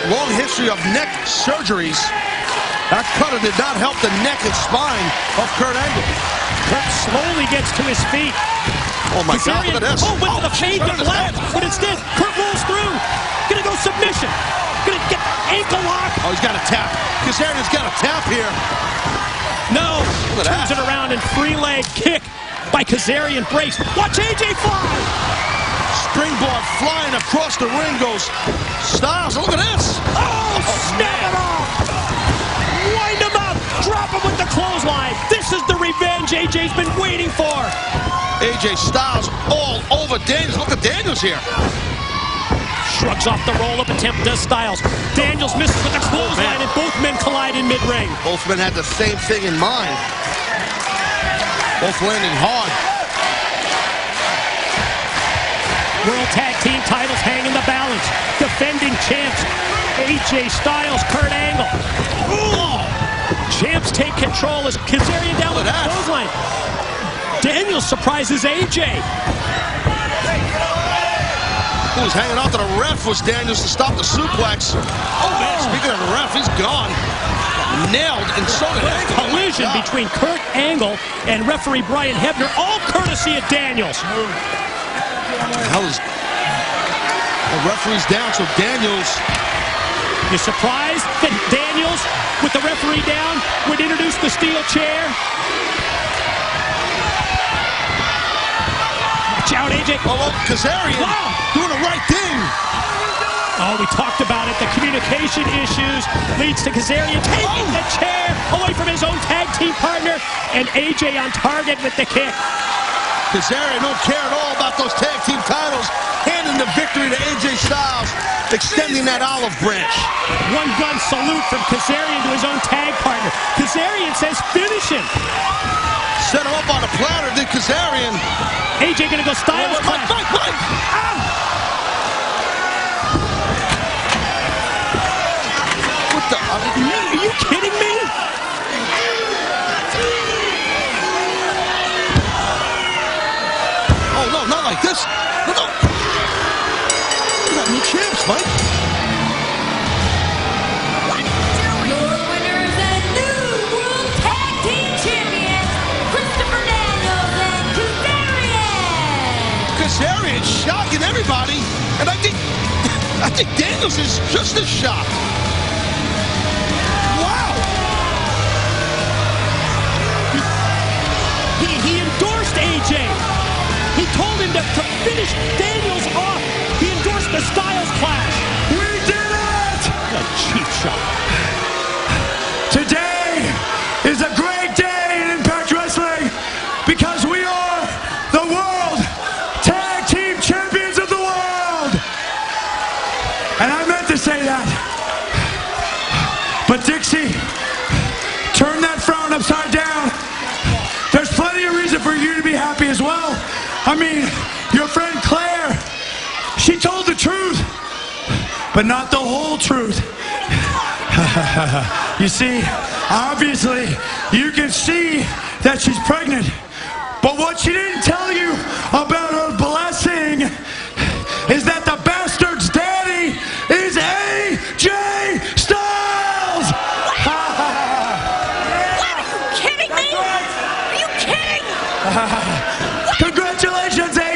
long history of neck surgeries. That cutter did not help the neck and spine of Kurt Angle. Kurt slowly gets to his feet. Oh my God, look at this. Oh, went to the fade of left, but instead, Kurt rolls through. Gonna go submission. Gonna get ankle lock. Oh, he's got a tap. Kazarian's got a tap here. No, turns it around and free leg kick by Kazarian brace. Watch AJ fly. Springboard flying across the ring goes Styles. Look at this. Oh, snap it off. Wind him up. Drop him with the clothesline. This is the revenge AJ's been waiting for. AJ Styles all over Daniels. Look at Daniels here. Shrugs off the roll-up attempt, does Styles. Daniels misses with the clothesline, and both men collide in mid-ring. Both men had the same thing in mind. Both landing hard. World Tag Team titles hang in the balance. Defending champs, AJ Styles, Kurt Angle. Ooh. Champs take control as Kazarian down with the clothesline. Daniels surprises AJ. Who was hanging out to the ref was Daniels to stop the suplex. Oh man, speaking of the ref, he's gone. Nailed, and so did Angle. Collision between Kurt Angle and referee Brian Hebner, all courtesy of Daniels. What the hell is... The referee's down, so Daniels... You surprised that Daniels, with the referee down, would introduce the steel chair? Watch out, AJ. Oh, Kazarian doing the right thing. Oh, we talked about it. The communication issues leads to Kazarian taking the chair away from his own tag team partner, and AJ on target with the kick. Kazarian don't care at all about those tag team titles, handing the victory to AJ Styles, extending that olive branch. One gun salute from Kazarian to his own tag partner. Kazarian says finish him. Set him up on a platter, did Kazarian. AJ gonna go Styles clash. Mike. What the? Are you kidding me? Oh no, not like this. No. You got new champs, Mike. Your winners and new World Tag Team Champions, Christopher Daniels and Kazarian. Kazarian shocking everybody, and I think Daniels is just as shocked. Wow. He endorsed AJ. He told him to finish Daniels off. He endorsed the Styles clash. We did it! A cheap shot. Today is a great day in Impact Wrestling because we are the World Tag Team Champions of the world. And I meant to say that. But Dixie, turn that frown upside down. There's plenty of reason for you to be happy as well. I mean, your friend Claire, she told the truth, but not the whole truth. You see, obviously, you can see that she's pregnant, but what she didn't tell you about her blessing is that the bastard's daddy is AJ Styles! What? Are you kidding me? Are you kidding? Congratulations, AJ!